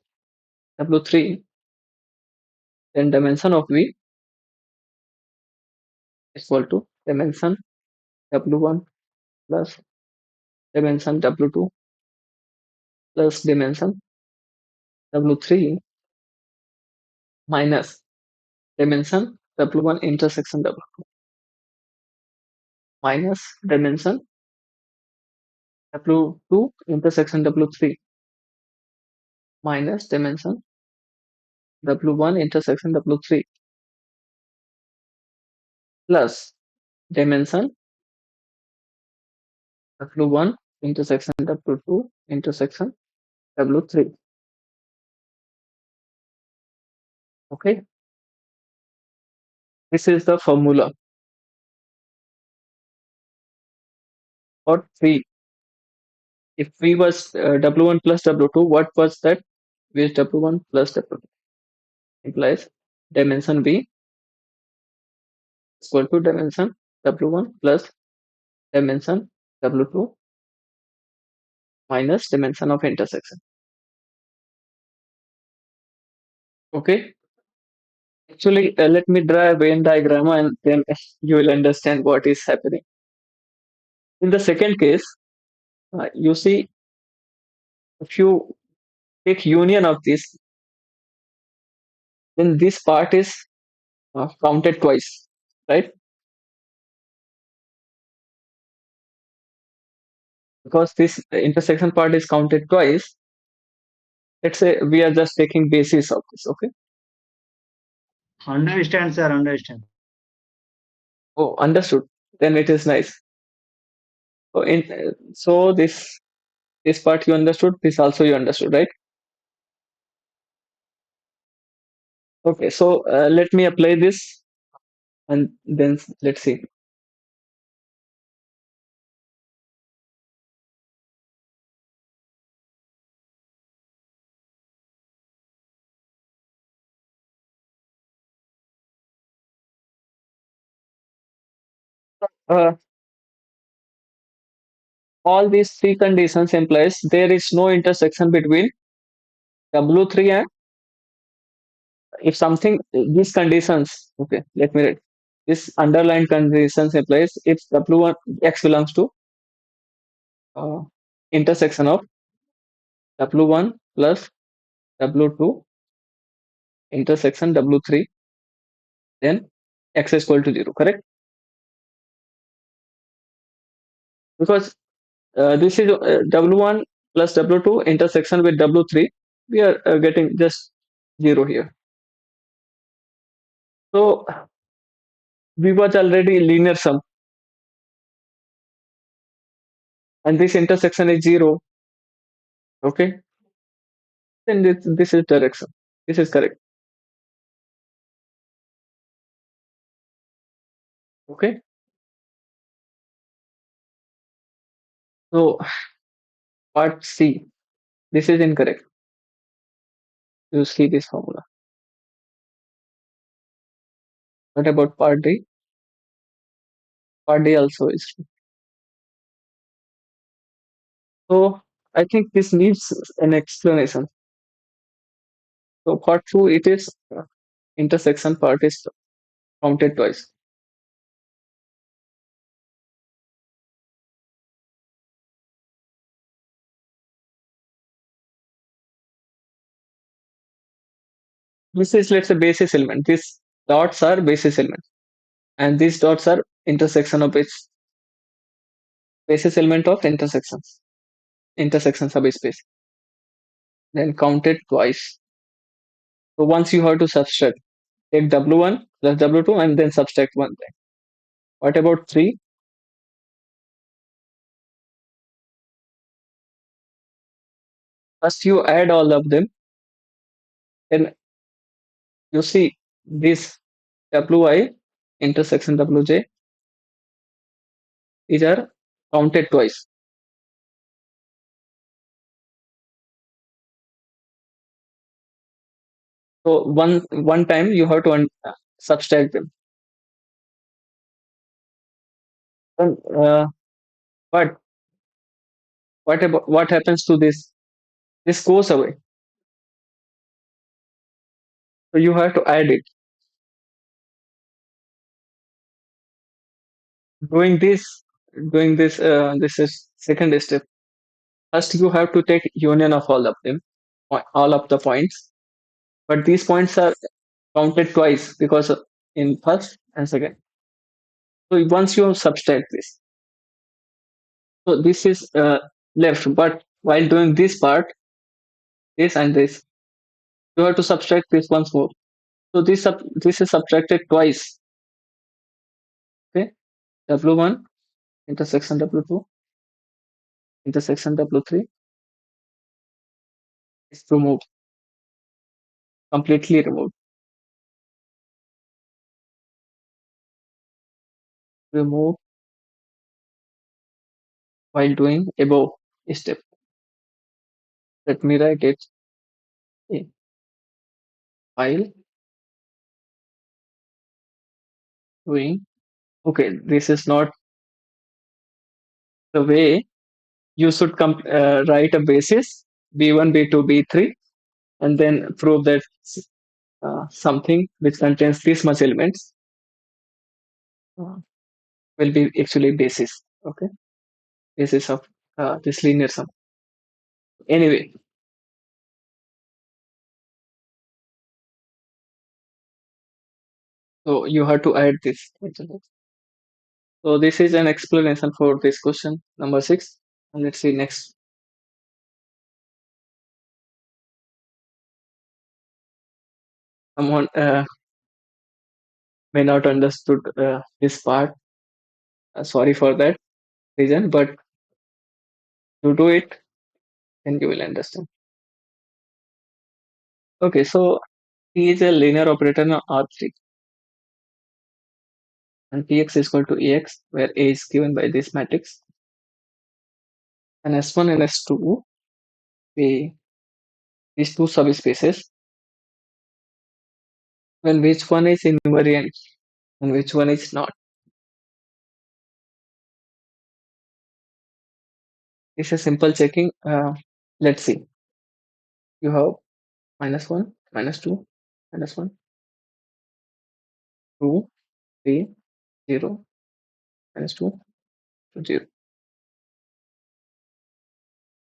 W3. Then dimension of V is equal to dimension W1 plus dimension W2 plus dimension W3 minus dimension W1 intersection W2 minus dimension W2 intersection W3 minus dimension W1 intersection W3 plus dimension W1 intersection W2 intersection W3. Okay, this is the formula. or 3. If V was W1 plus W2, what was that? V is W1 plus W2 implies dimension V is equal to dimension W1 plus dimension W2 minus dimension of intersection. Okay. Actually, let me draw a Venn diagram and then you will understand what is happening. In the second case, you see, if you take union of this, then this part is counted twice, right? Because this intersection part is counted twice. Let's say we are just taking basis of this, okay?
Understand, sir. Understand.
Oh, understood. Then it is nice. So this part you understood. This also you understood, right? Okay. So let me apply this, and then let's see. Uh, all these three conditions implies there is no intersection between W3 and if something these conditions. Okay, let me write. This underlined conditions implies if W1 X belongs to uh, intersection of W1 plus W2 intersection W3, then X is equal to 0, correct? Because this is W1 plus W2 intersection with W3, we are getting just 0 here. So we was already linear sum, and this intersection is 0, okay? Then this is direction. This is correct, okay? So part C, this is incorrect. You see this formula. What about part D? Part D also is true. So I think this needs an explanation. So part 2, it is intersection part is counted twice. This is, let's say, basis element. These dots are basis elements, and these dots are intersection of its basis element of intersection subspace. Then counted twice. So once you have to subtract, take W1 plus W2 and then subtract one thing. What about 3? First you add all of them, then you see this Wi intersection Wj, these are counted twice. So one time you have to subtract them. Then, but what happens to this? This goes away. So you have to add it. Doing this, this is second step. First, you have to take union of all of them, all of the points. But these points are counted twice because in first and second. So once you subtract this, so this is left. But while doing this part, this and this, you have to subtract this once more. So this is subtracted twice. Okay, W1 intersection W2 intersection W3 is removed, completely removed. Remove while doing above step. Let me write it in while doing. Okay, this is not the way you should write a basis b1, b2, b3, and then prove that something which contains this much elements uh, will be actually basis. Okay, basis of this linear sum. Anyway, so you have to add this. So this is an explanation for this question number 6. And let's see next. Someone may not understood this part. Sorry for that reason, but to do it, then you will understand. Okay, so P is a linear operator in R3, and Px is equal to Ax, where A is given by this matrix, and S1 and S2 be these two subspaces, when which one is invariant and which one is not. It's a simple checking. Let's see. You have -1, -2, -1, 2, 3, 0, -2, 0.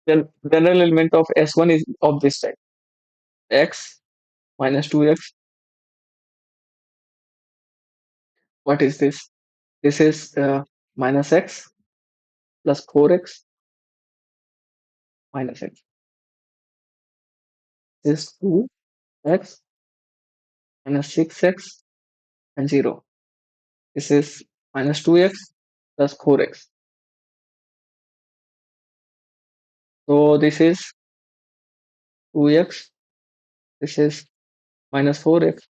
Then general element of S1 is of this type: x -2x. What is this? This is -x plus 4x minus x. This is 2x minus 6x and 0. This is -2x plus 4x. So this is 2x. This is -4x,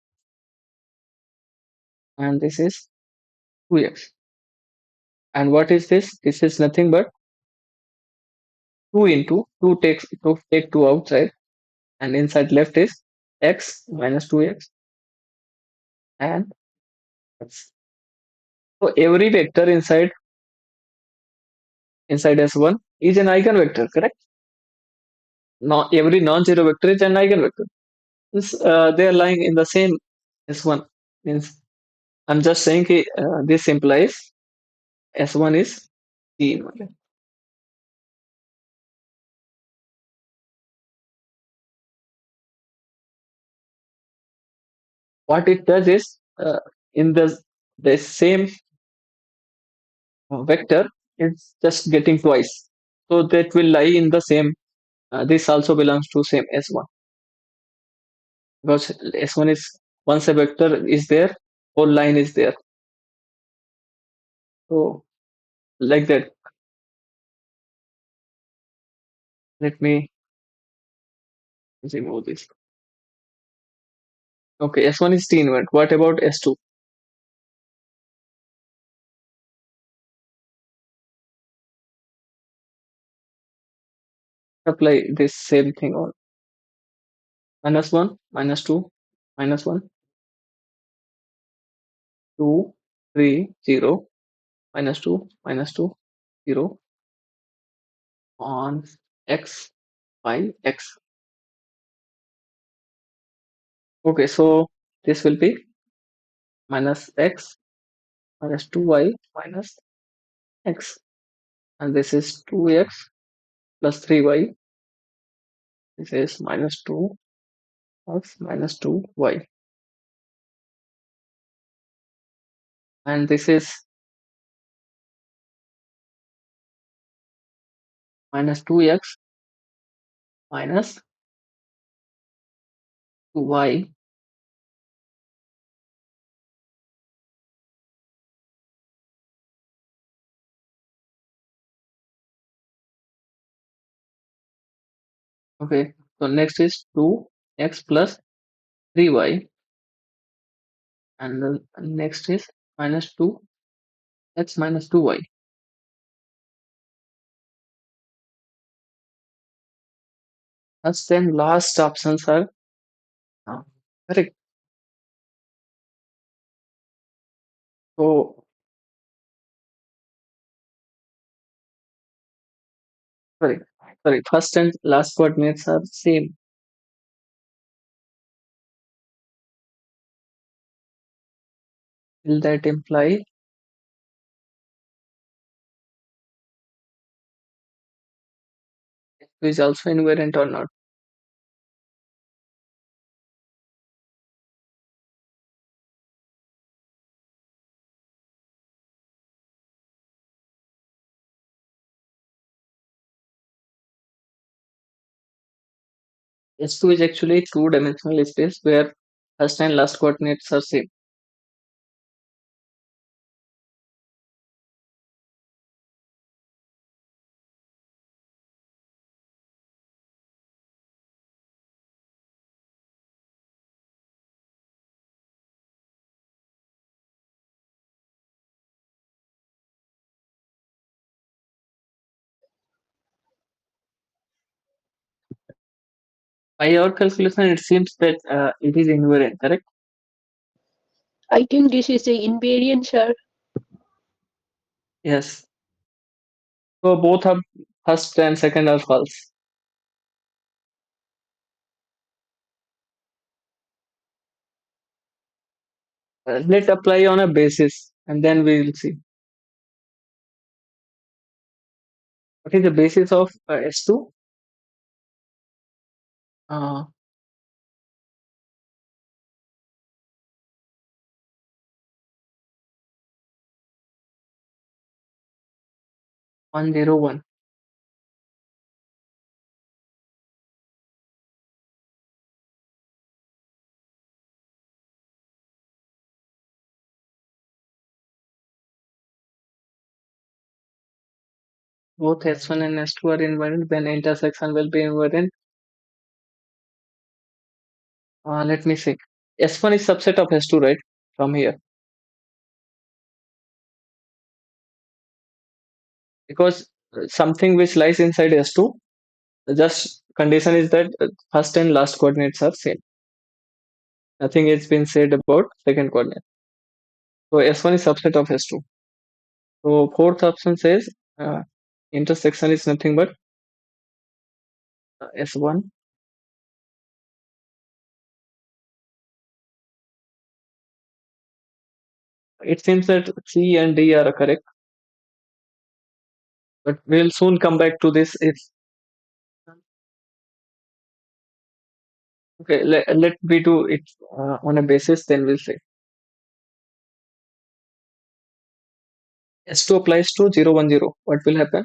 and this is 2x. And what is this? This is nothing but 2 into 2 takes to take 2 outside, and inside left is x minus 2x and x. So every vector inside S1 is an eigenvector, correct? No, every non-zero vector is an eigenvector. They are lying in the same S1. Means I'm just saying this implies S1 is P invariant. What it does is in the same vector, it's just getting twice. So that will lie in the same. This also belongs to same S1, because S1 is, once a vector is there, whole line is there. So like that. Let me remove this. Okay, S1 is T invariant. What about S2? Apply this same thing on -1, -2, -1, 2, 3, 0, -2, -2, 0 on x by x. Okay, so this will be -x minus 2y minus x, and this is 2x plus 3y. This is -2x minus 2y, and this is -2x minus 2y. Okay, so next is 2x plus 3y, and the next is -2x minus 2y. First and last options are correct. So sorry, sorry. First and last coordinates are same. Will that imply S2 is also invariant or not? S2 is actually a two-dimensional space where first and last coordinates are same. By our calculation, it seems that it is invariant, correct?
I think this is the invariant, sir.
Yes. So both are first and second are false. Let's apply on a basis and then we will see. What is the basis of S2? Uh, 101. Both S1 and S2 are invariant, then intersection will be invariant. Let me see. S1 is subset of S2, right? From here. Because something which lies inside S2, just condition is that first and last coordinates are same. Nothing has been said about second coordinate. So S1 is subset of S2. So fourth option says intersection is nothing but S1. It seems that C and D are correct, but we'll soon come back to this. If okay, let me do it on a basis, then we'll say S2 applies to 0, 1, 0. What will happen?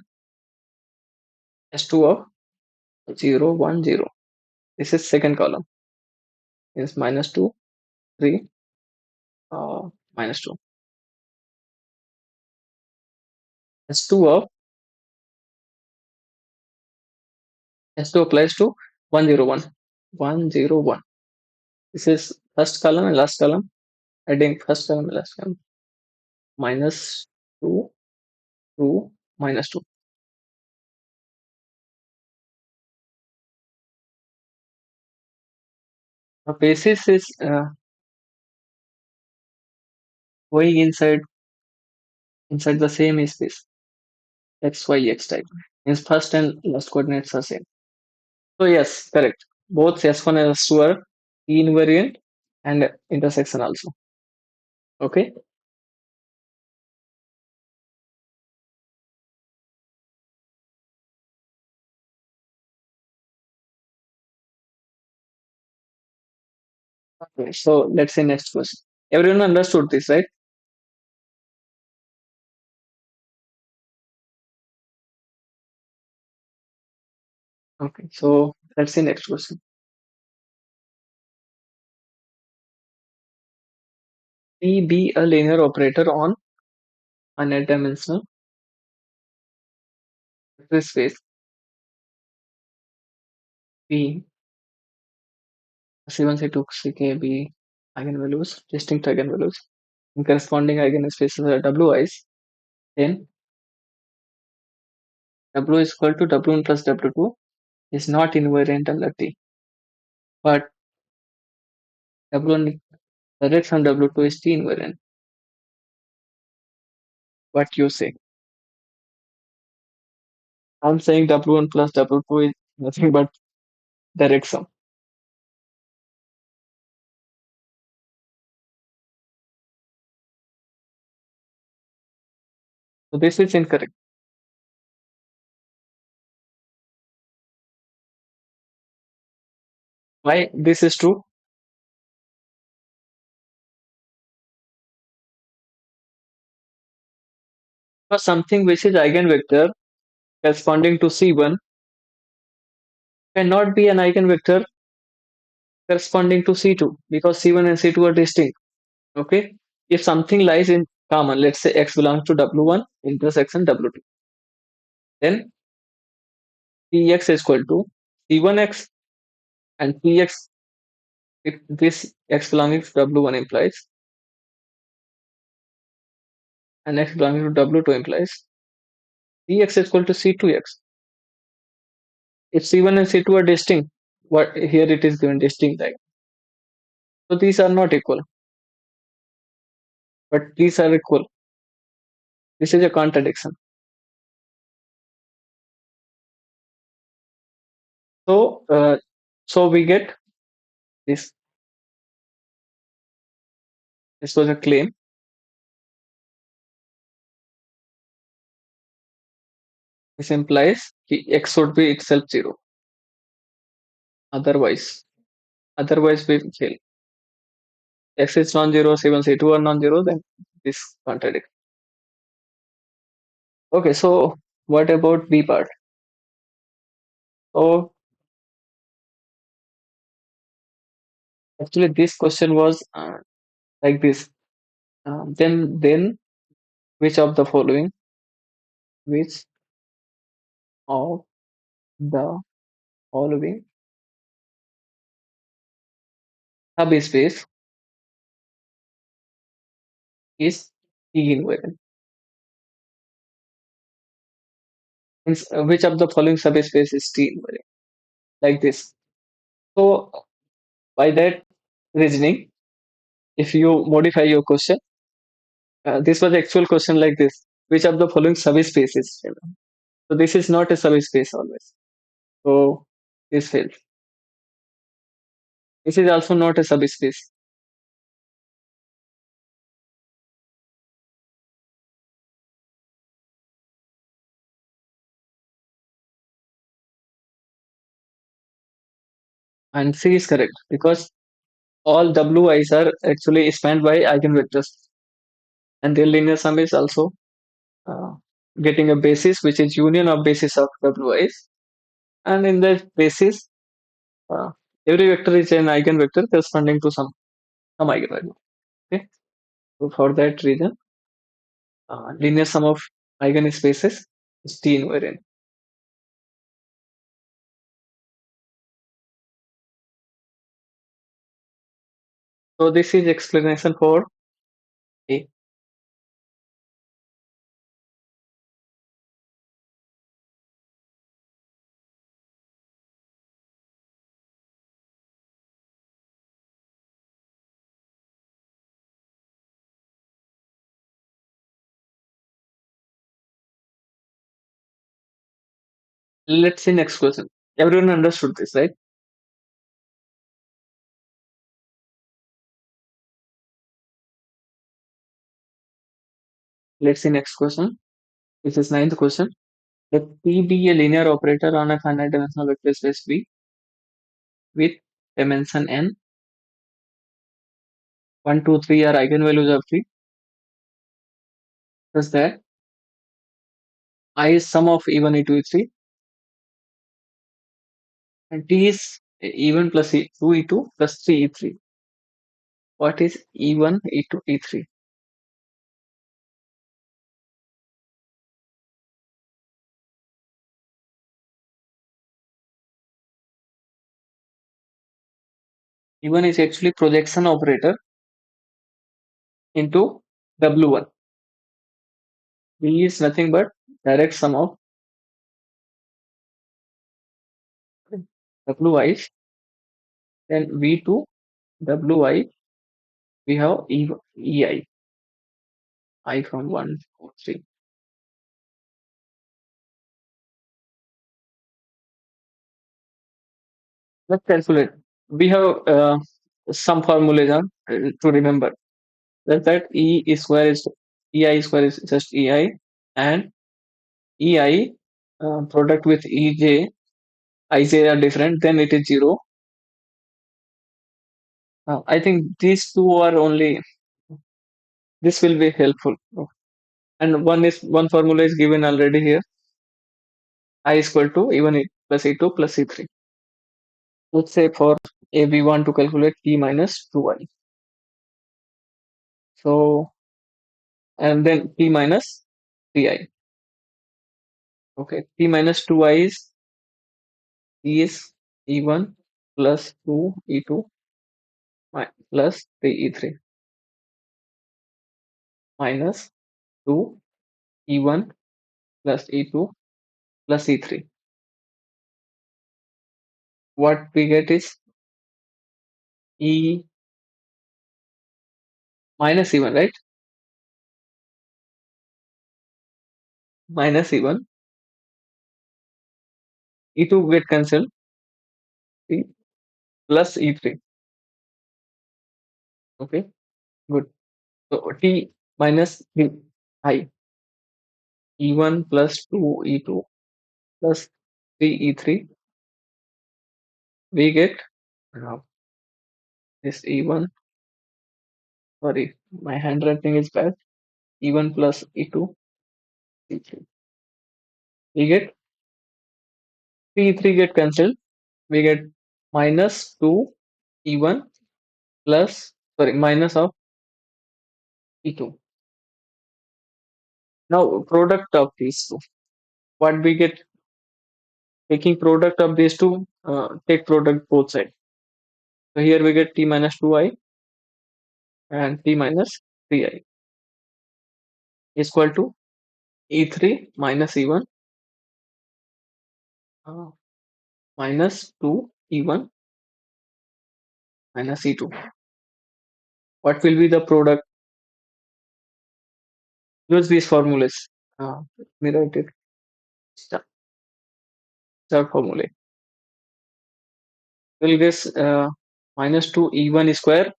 S2 of 0, 1, 0. This is second column. Is minus 2, 3, minus 2. S2 of S2 applies to 1, 0, 1. 1, 0, 1. This is first column and last column. Adding first column and last column. Minus 2, 2, minus 2. The basis is going inside the same space. X, Y, X type. Means first and last coordinates are same. So yes, correct. Both S1 and S2 are invariant and intersection also. Okay. Okay. So let's say next question. Everyone understood this, right? Okay. So let's see next question. P be a linear operator on a net dimensional vector space P C1, C2, Ck be eigenvalues, distinct eigenvalues, and corresponding eigenspaces are Wi, then W is equal to W1 plus W2 is not invariant under T, but W1 direct from W2 is T invariant. What you say? I'm saying W1 plus W2 is nothing but direct sum. So this is incorrect. Why this is true? Because something which is eigenvector corresponding to C1 cannot be an eigenvector corresponding to C2 because C1 and C2 are distinct. Okay. If something lies in common, let's say X belongs to W1 intersection W2, then Px is equal to C1x and Px, if this X belonging to W1 implies and X belonging to W2 implies Px is equal to C2x. If C1 and C2 are distinct, what here it is given distinct, like, so these are not equal, but these are equal. This is a contradiction. So we get this. This was a claim. This implies X should be itself 0. Otherwise we fail. X is non-zero, C1, C2 are non-zero, then this contradicts. Okay, so what about B part? So actually this question was like this. Then which of the following? Which of the following subspace is T invariant? Means, which of the following subspace is T invariant? Like this. So by that reasoning, if you modify your question, this was actual question like this: which of the following subspaces? So this is not a subspace always. So this fails. This is also not a subspace. And C is correct because all Wi's are actually spanned by eigenvectors, and their linear sum is also uh, getting a basis which is union of basis of Wi's, and in that basis, uh, every vector is an eigenvector corresponding to some eigenvalue. Okay, so for that reason, linear sum of eigenspaces is T invariant. So this is explanation for A. Let's see next question. Everyone understood this, right? Let's see next question. This is ninth question. Let P be a linear operator on a finite dimensional vector space V with dimension n. 1, 2, 3 are eigenvalues of T. Such that I is sum of E1, E2, E3, and T is E1 plus E2, E2 plus 3, E3. What is E1, E2, E3? E1 is actually projection operator into W1. V is nothing but direct sum of wi, then v2 wi, we have ei, I from 1 to 3. Let's calculate. We have some formulas to remember. That E square is EI square is just EI, and EI product with EJ, IJ are different, then it is 0. I think these two are only, this will be helpful. And one formula is given already here. I is equal to E1 plus E2 plus E3. Let's say for A, we want to calculate P minus 2I. So, and then P minus 3I. Okay, P minus 2I is E1 plus 2 E2 plus 3 E3 minus 2 E1 plus E2 plus E3. What we get is E minus E1, right? Minus E1. E2 get cancelled. T plus E3. Okay, good. So T minus 3I. E1 plus 2 E2 plus 3 E3. We get this E1. Sorry, my handwriting is bad. E1 plus E2 E3. We get 3 E3 get cancelled. We get minus 2 E1 plus, sorry, minus of E2. Now product of these two. What we get, taking product of these two, take product both sides. So here we get T minus 2I and T minus 3I is equal to E3 minus E1 minus 2 E1 minus E2. What will be the product? Use these formulas. Let me write it. Start formula. We'll guess minus 2 E1 square,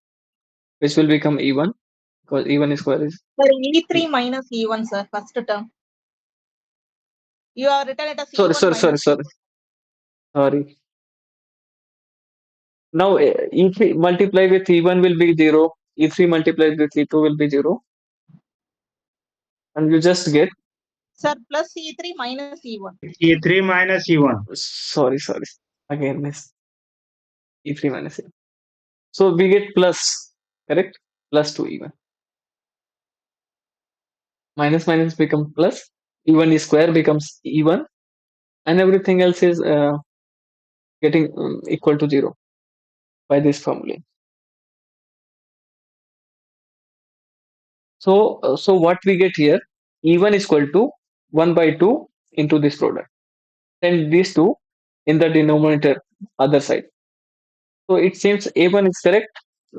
which will become E1 because E1 square is
Sir, E3 minus E1, sir, first term. You are written it as
sorry,
E1
sorry, sorry,
minus
sorry, sorry. Now E3 multiply with E1 will be 0. E3 multiplied with E2 will be 0. And you just get,
Sir, plus E3 minus E1.
E3 minus E1.
sorry, again miss E3 minus E1. So we get plus, correct? Plus 2 E1. Minus minus become plus. E1 square becomes E1. And everything else is getting equal to 0 by this formula. So what we get here, E1 is equal to 1 by 2 into this product. And these two in the denominator other side. So it seems A1 is correct.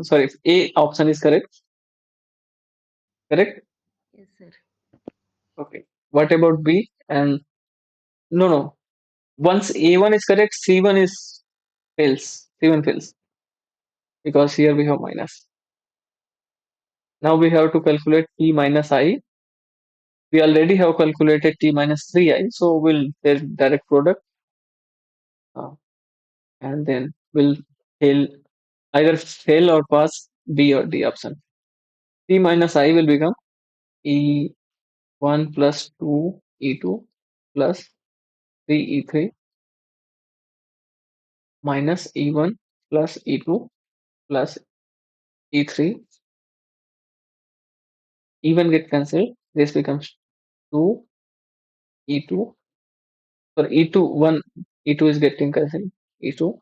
Sorry, A option is correct. Correct?
Yes, sir.
Okay. What about B? And no. Once A1 is correct, C1 is fails. C1 fails because here we have minus. Now we have to calculate T minus I. We already have calculated T minus 3I, so we'll take direct product and then we'll fail, either fail or pass B or D option. T minus I will become E1 plus 2 E2 plus 3 E3 minus E1 plus E2 plus E3. E1 get cancelled. This becomes 2 E2. For E2, 1 E2 is getting cancelled. E2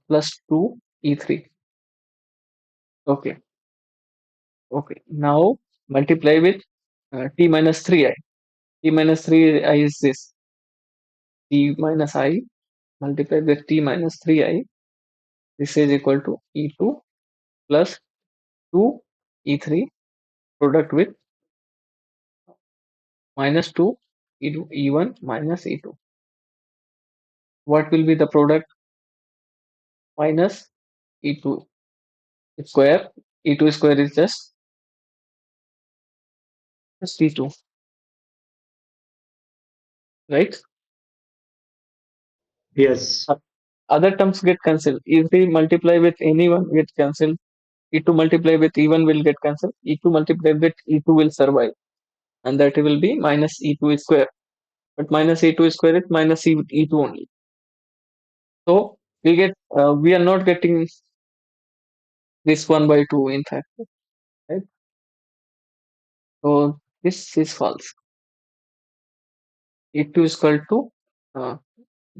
plus 2 E3. Okay. Now multiply with T minus 3I. T minus 3I is this. T minus I multiplied with t minus 3i. This is equal to E2 plus 2 E3 product with minus 2 E1 minus E2. What will be the product? Minus E2 square. E2 square is just E2, right?
Yes.
Other terms get cancelled. E3 multiply with anyone get cancelled. E2 multiply with E1 will get cancelled. E2 multiply with E2 will survive, and that will be minus E2 square. But minus E2 square is minus E2 only. So we are not getting this 1 by 2 in fact, right? So this is false. E2 is equal to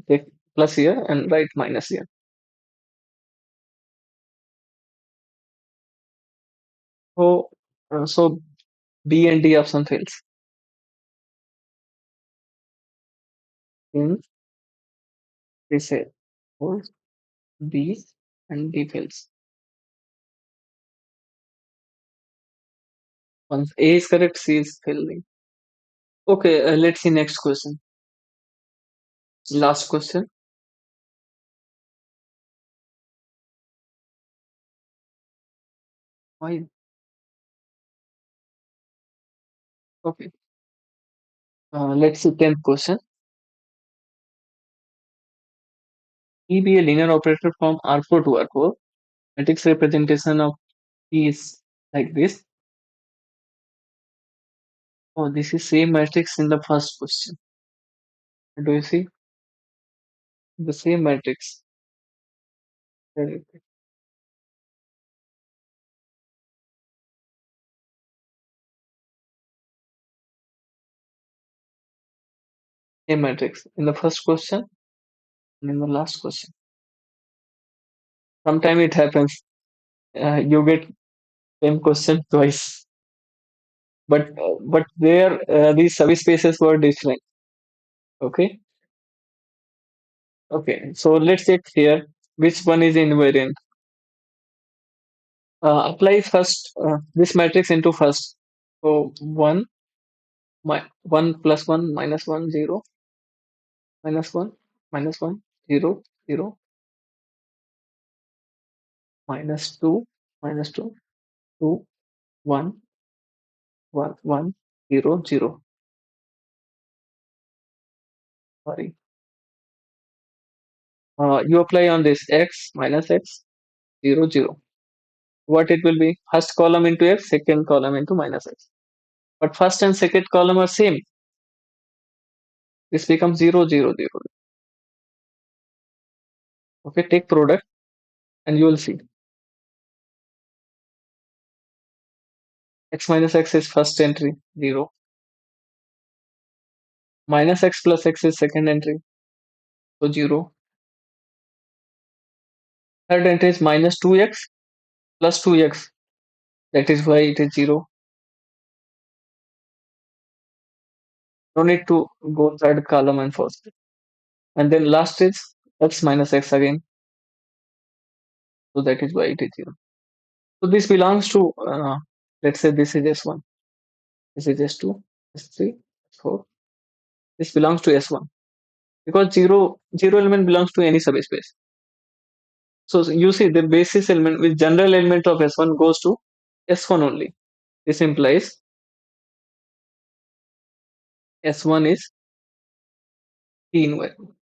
take plus here and write minus here. So B and D option fails. In this say B and D fails. Once A is correct, C is failing. Okay, let's see next question. Last question. Why? Okay. Let's see 10th question. E be a linear operator from R4 to R4. Matrix representation of P is like this. Oh, this is same matrix in the first question. Do you see the same matrix? Same matrix in the first question and in the last question. Sometimes it happens. You get same question twice, but there these subspaces were different. Okay. Okay. So let's check here which one is invariant. Apply first this matrix into first. So 1 plus 1 minus 1 0 minus 1 minus 1 0 0 minus 2 minus 2 2 1 1 1 0 0. Sorry. You apply on this x minus x 0 0. What it will be? First column into x, second column into minus x. But first and second column are same. This becomes 0 0 0. Okay, take product and you will see x minus x is first entry 0. Minus x plus x is second entry, so 0. Third entry is minus 2x plus 2x, that is why it is 0. No need to go third column and first. And then last is x minus x again, so that is why it is 0. So this belongs to, let's say this is S1, this is S2, S3, S4. This belongs to S1 because zero element belongs to any subspace. So you see the basis element with general element of S1 goes to S1 only. This implies S1 is P invariant.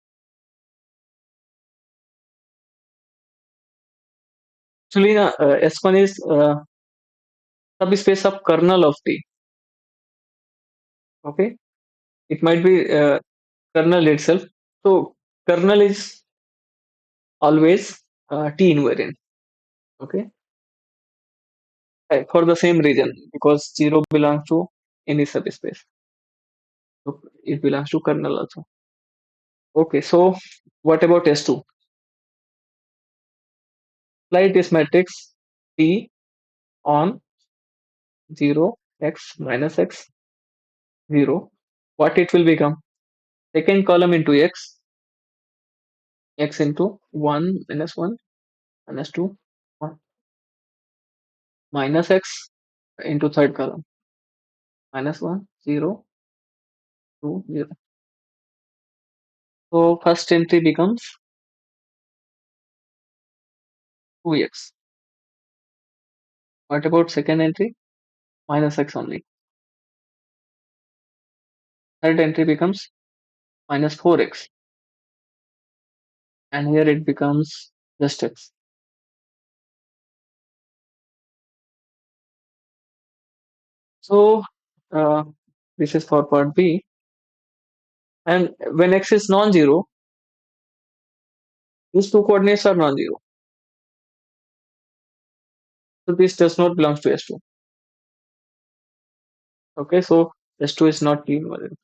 Actually, S1 is subspace of kernel of T. Okay, it might be kernel itself. So kernel is always T invariant. Okay, for the same reason because 0 belongs to any subspace. So it belongs to kernel also. Okay, so what about S2? Apply this matrix T on 0 x minus x 0. What it will become? Second column into x x into 1 minus 1 minus 2 1 minus x into third column minus 1 0 2 0. So first entry becomes 2x. What about second entry? Minus x only. Third entry becomes minus 4x, and here it becomes just x. So uh, this is for part B. And when x is non-zero, these two coordinates are non-zero. So this does not belong to S2. Okay, so S2 is not invariant.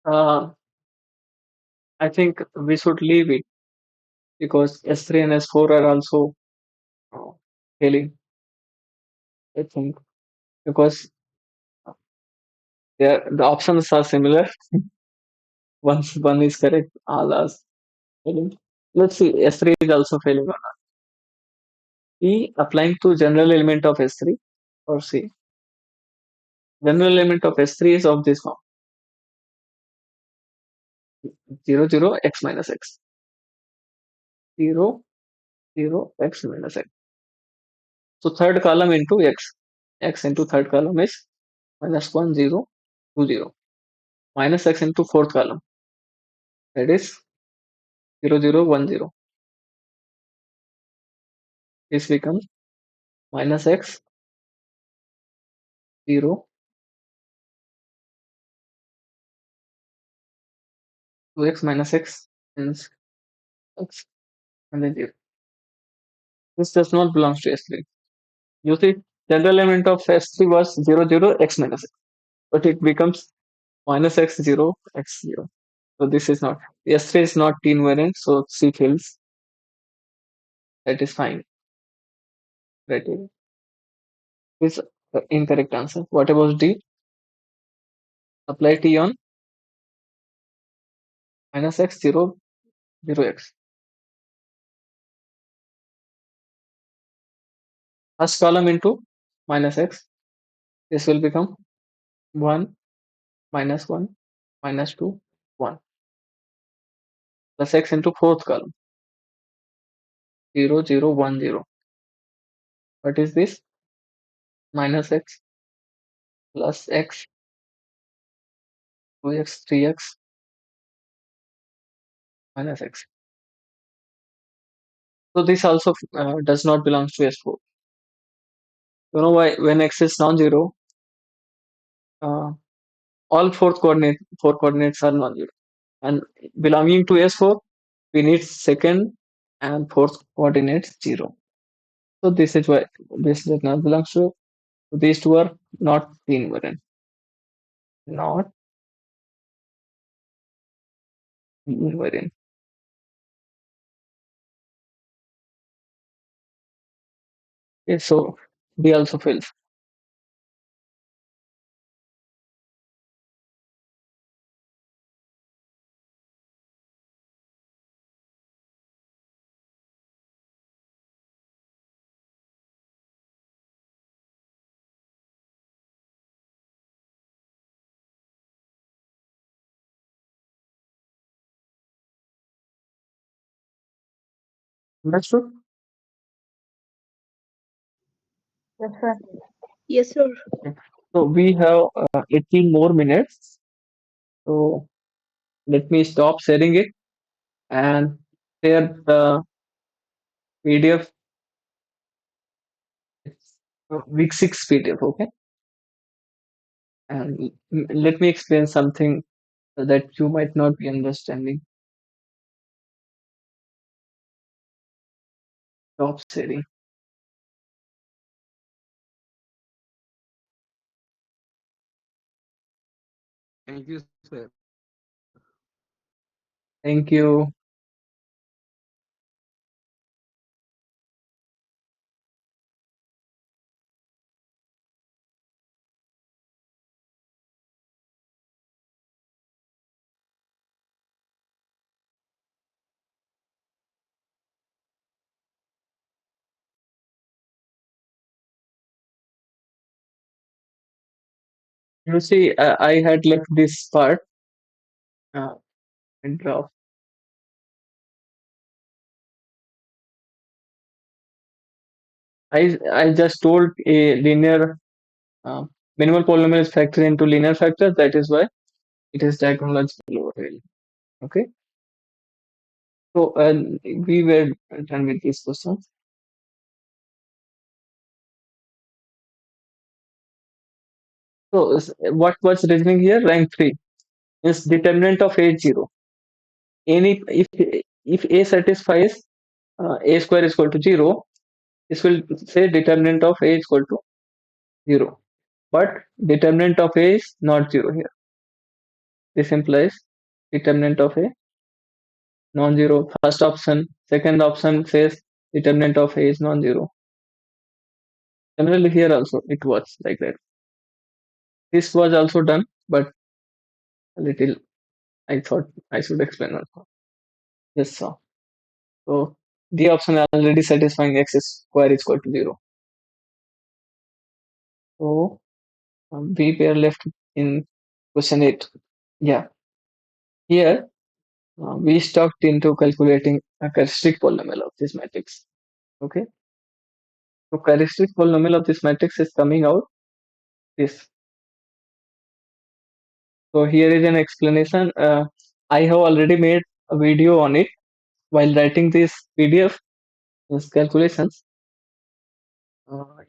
Uh, I think we should leave it because S3 and S4 are also uh, failing. I think because the options are similar. Once one is correct, all are failing. Let's see, S3 is also failing or not. E applying to general element of S3 or C. General element of S3 is of this form 0 0 x minus x 0 0 x minus x. So third column into x into third column is minus 1 0 2 0 minus x into fourth column, that is 0 0 1 0. This becomes minus x 0 2x minus x and x and then 0. This does not belong to S3. You see, general element of S3 was 0 0 x minus x, but it becomes minus x 0 x 0. So this is not, S3 is not invariant, so C fails. That is fine. Criteria is the incorrect answer. What about D? Apply T on minus x 0 0 x. First column into minus x. This will become 1 minus 1 minus 2 1 plus x into fourth column 0 0 1 0. What is this? Minus x plus x 2x 3x minus x. So this also does not belong to S4. You know why? When x is non-zero, uh, all four coordinates are non-zero, and belonging to S4, we need second and fourth coordinates 0. So this is why this does not belong to. These two are not invariant. Not invariant. Okay, so D also fails. Understood?
Yes, sir. Yes, sir.
Okay. So we have 18 more minutes. So let me stop sharing it and share the PDF. It's week 6 PDF. Okay. And let me explain something that you might not be understanding. Stop sharing.
Thank you, sir.
Thank you. You see, I had left this part uh, and drop. I just told a linear uh, minimal polynomial is factored into linear factor. That is why it is diagonalizable over here. Okay. So we were done with this question. So what was reasoning here? Rank 3 is determinant of A 0. Any if A satisfies A square is equal to 0, this will say determinant of A is equal to 0. But determinant of A is not 0 here. This implies determinant of A non-zero. First option, second option says determinant of A is non-zero. Generally here also it was like that. This was also done, but a little I thought I should explain also. Yes, so. So the option already satisfying x square is equal to 0. So we were left in question 8. Yeah, here we stuck into calculating a characteristic polynomial of this matrix. Okay, so characteristic polynomial of this matrix is coming out this. So here is an explanation. I have already made a video on it while writing this PDF, this calculations.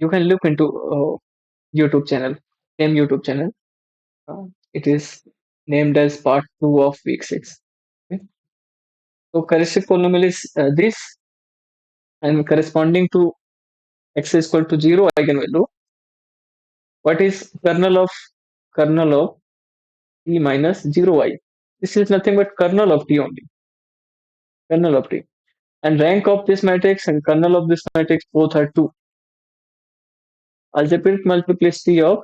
You can look into YouTube channel, same YouTube channel. It is named as part 2 of week 6. Okay. So characteristic polynomial is this, and corresponding to x is equal to 0 eigenvalue. What is kernel of t minus 0 I? This is nothing but kernel of t only. Kernel of t. And rank of this matrix and kernel of this matrix both are 2. Algebraic multiplicity of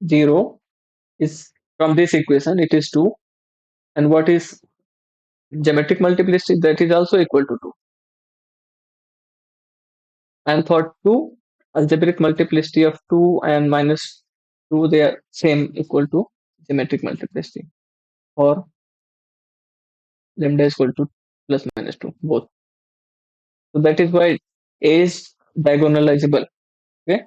0 is from this equation, it is 2. And what is geometric multiplicity? That is also equal to 2. And for 2, algebraic multiplicity of 2 and minus 2, they are same, equal to geometric multiplicity. Or lambda is equal to plus minus 2, both. So that is why A is diagonalizable. Okay.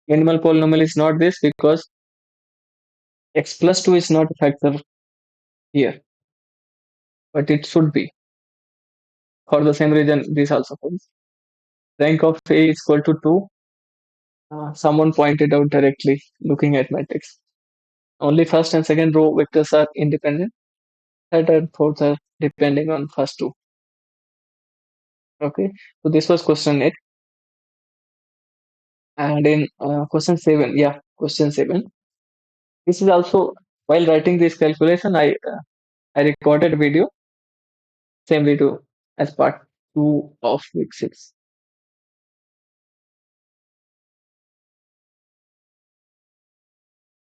Minimal polynomial is not this because x plus 2 is not a factor here, but it should be. For the same reason, this also holds. Rank of A is equal to 2. Someone pointed out directly looking at matrix. Only first and second row vectors are independent. Third and fourth are depending on first two. Okay, so this was question 8. And in question 7, yeah, question 7. This is also, while writing this calculation, I recorded a video, same video as part 2 of week 6.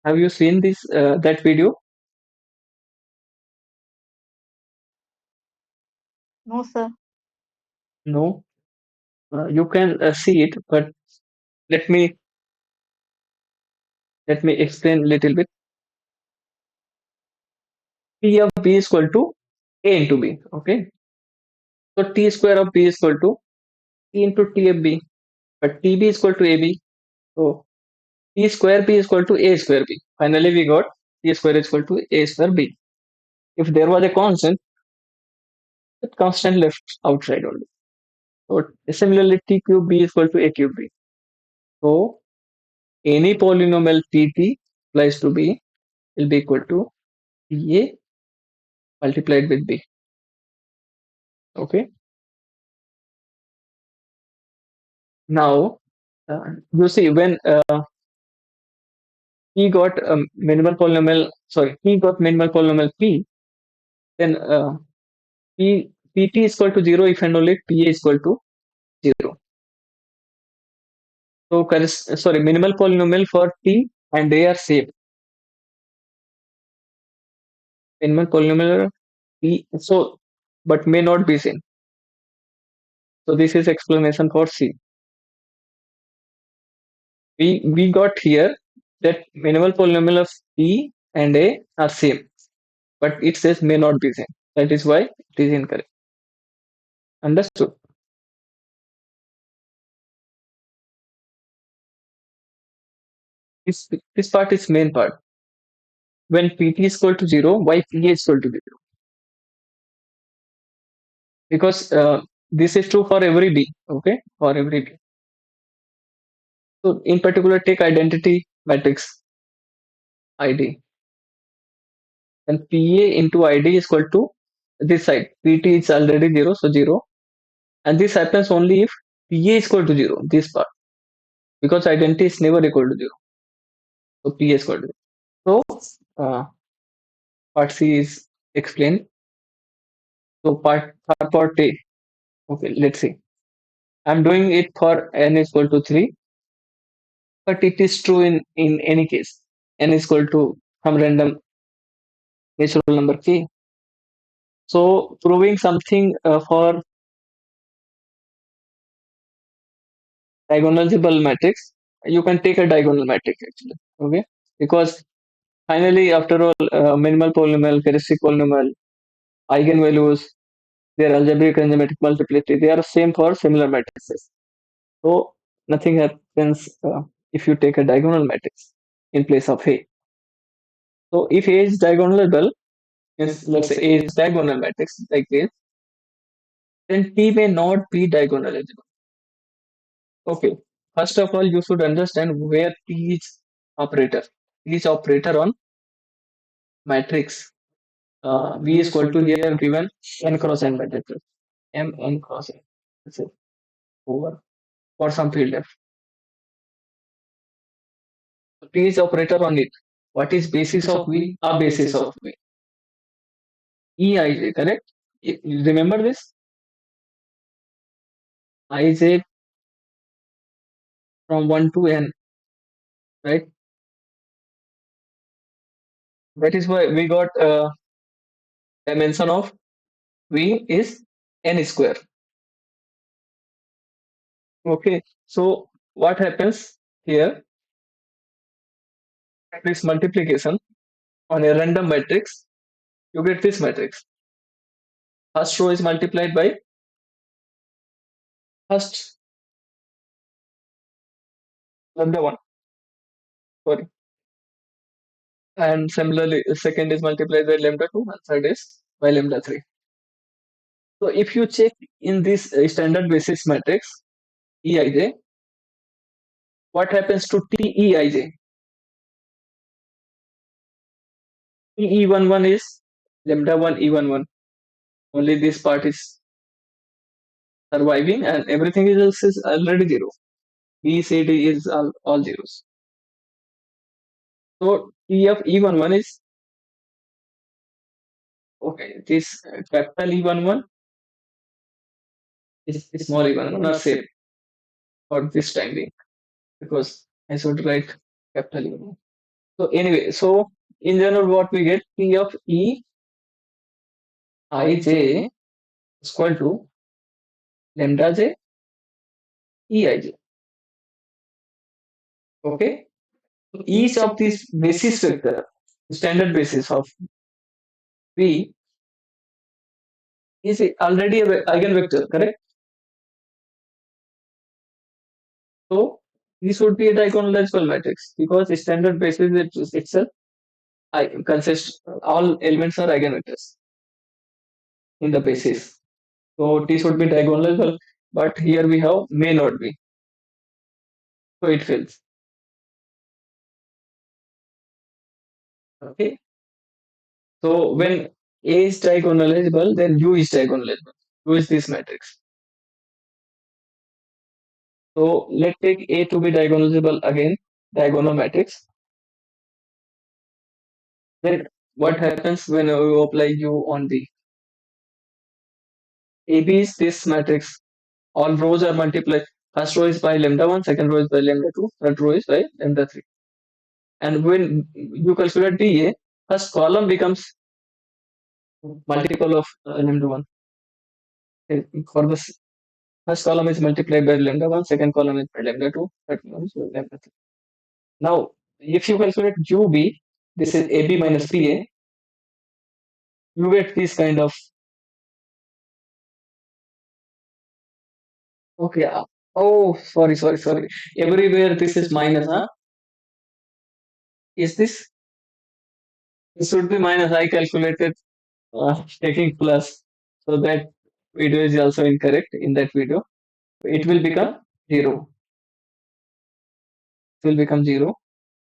Have you seen this that video?
No, sir.
No. You can see it, but let me explain a little bit. T of b is equal to a into b. Okay, so t square of b is equal to t into t of b, but tb is equal to ab. So t square b is equal to a square b. Finally, we got t square is equal to a square b. If there was a constant, that constant left outside only. So similarly, t cube b is equal to a cube b. So any polynomial tt applies to b will be equal to ta multiplied with b. Okay. Now you see when he got minimal polynomial. Sorry, he got minimal polynomial p. then Pt is equal to 0 if and only Pa is equal to 0. So minimal polynomial for T and A are same. Minimal polynomial P, so but may not be same. So this is explanation for C. We got here that minimal polynomial of P and A are same, but it says may not be same. That is why it is incorrect. Understood? This part is main part. When Pt is equal to 0, why Pa is equal to 0? Because this is true for every B, okay? For every B. So in particular, take identity matrix ID. And Pa into ID is equal to this side. Pt is already 0, so 0. And this happens only if Pa is equal to 0, this part. Because identity is never equal to 0. So Pa is equal to 0. So part C is explained. So part A. Okay, let's see. I'm doing it for n is equal to 3, but it is true in any case. N is equal to some random natural number k. So proving something for diagonalizable matrix, you can take a diagonal matrix actually. Okay, because finally, after all, minimal polynomial, characteristic polynomial, eigenvalues, their algebraic and geometric multiplicity, they are same for similar matrices. So nothing happens if you take a diagonal matrix in place of A. So if A is diagonalizable, means let's say A is diagonal matrix like this, then T may not be diagonalizable. Okay. First of all, you should understand where T is operator. T is operator on matrix. V is equal to here given n cross n matrix. M n cross n. That's it. Over for some field F. So T is operator on it. What is basis of V? A basis of V. Eij, correct? You remember this? Ij from 1 to n, right? That is why we got dimension of V is n square. Okay, so what happens here? Matrix multiplication on a random matrix, you get this matrix. First row is multiplied by first lambda 1, sorry. And similarly, second is multiplied by lambda 2, and third is by lambda 3. So if you check in this standard basis matrix, Eij, what happens to Teij? Te11 is lambda 1 E11. Only this part is surviving and everything else is already 0. B, C, D is all zeros. So T of E11 is okay. This capital E11 is small E11 are same for this time being because I should write capital E11. So anyway, so in general, what we get T of E I J is equal to lambda J E I J. Okay. Each of these basis vector, standard basis of V is already a eigenvector, correct? So this would be a diagonalizable matrix because standard basis itself I consists all elements are eigenvectors in the basis. So T should be diagonalizable, but here we have may not be. So it fails. Okay. So when A is diagonalizable, then U is diagonalizable. U is this matrix. So let's take A to be diagonalizable again, diagonal matrix. Then what happens when you apply U on B? AB is this matrix. All rows are multiplied. First row is by lambda 1, second row is by lambda 2, third row is by lambda 3. And when you calculate DA, first column becomes multiple of lambda 1. For this, first column is multiplied by lambda 1, second column is by lambda 2, third column is by lambda 3. Now, if you calculate UB, this is AB minus BA, you get this kind of. Okay. Oh, sorry. Everywhere this is minus, huh? Is this? It should be minus. I calculated taking plus. So that video is also incorrect in that video. It will become 0. It will become 0.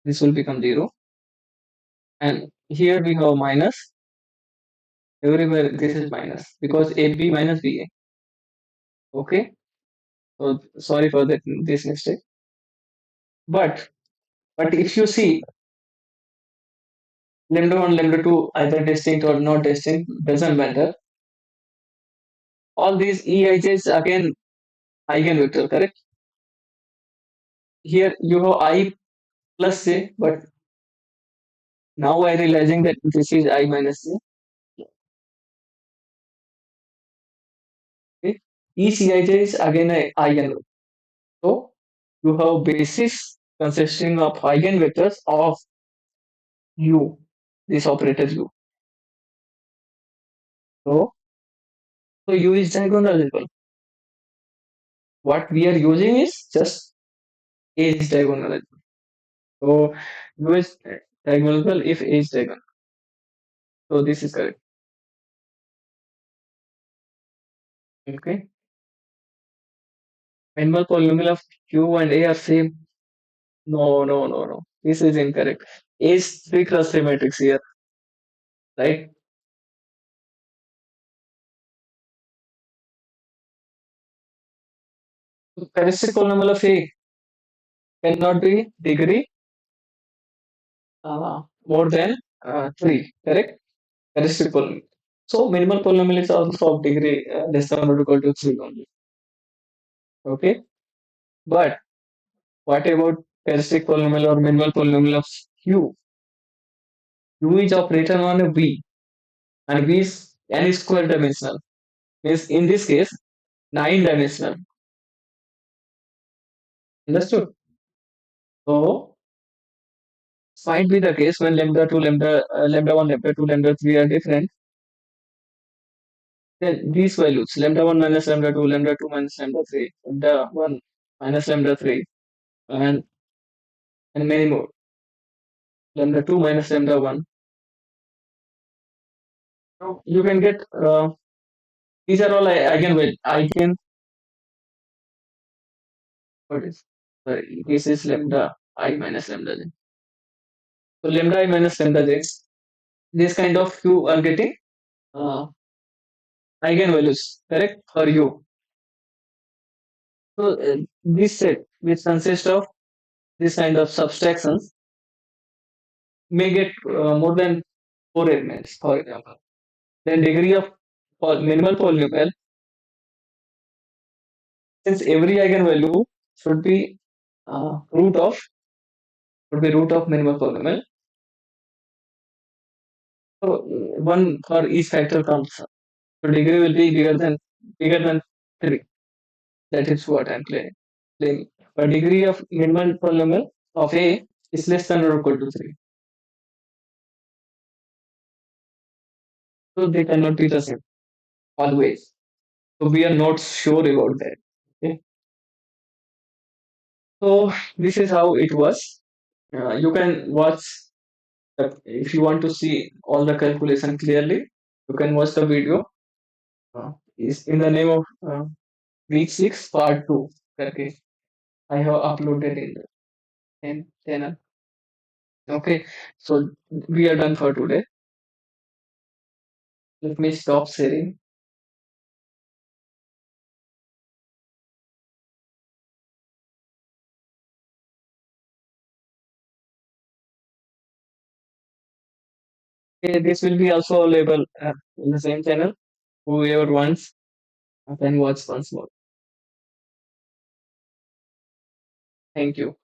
This will become 0. And here we have minus. Everywhere this is minus because AB minus BA. Okay. So sorry for that this mistake. But if you see lambda 1, lambda 2 either distinct or not distinct doesn't matter. All these Ej's again eigenvector, correct? Here you have I plus J, but now I realizing that this is I minus J. Okay. Each Ej is again a eigenvector. So you have basis consisting of eigenvectors of U, this operator U. So U is diagonal as well. What we are using is just A is diagonal as well. So U is diagonal if A is diagonal. So this is correct. Okay. Minimal polynomial of Q and A are same. No. This is incorrect. A is 3 cross 3 matrix here, right? Characteristic polynomial of A cannot be degree more than 3, correct? Characteristic polynomial. So minimal polynomial is also of degree less than or equal to 3 only. Okay. But what about characteristic polynomial or minimal polynomial of Q? U is operator on a V and V is n square dimensional. Means in this case 9 dimensional. Understood? So might be the case when lambda 2, lambda 1, lambda 2, lambda 3 are different. Then these values lambda 1 minus lambda 2, lambda 2 minus lambda 3, lambda 1 minus lambda 3, and many more. Lambda 2 minus lambda 1. So you can get these are all what is sorry, this is lambda I minus lambda j. So lambda I minus lambda j. This kind of you are getting uh, eigenvalues, correct, for you. So this set which consists of this kind of subtractions may get more than 4 elements, for example. Then degree of minimal polynomial, since every eigenvalue should be root of minimal polynomial. So one for each factor comes. So degree will be bigger than 3. That is what I'm claiming. But degree of minimal polynomial of A is less than or equal to 3. So they cannot be the same always. So we are not sure about that. Okay. So this is how it was. You can watch if you want to see all the calculation clearly. You can watch the video. Is in the name of week 6 part 2. Okay, I have uploaded in the same channel. Okay, so we are done for today. Let me stop sharing. Okay, this will be also available in the same channel. Whoever wants can watch once more. Thank you.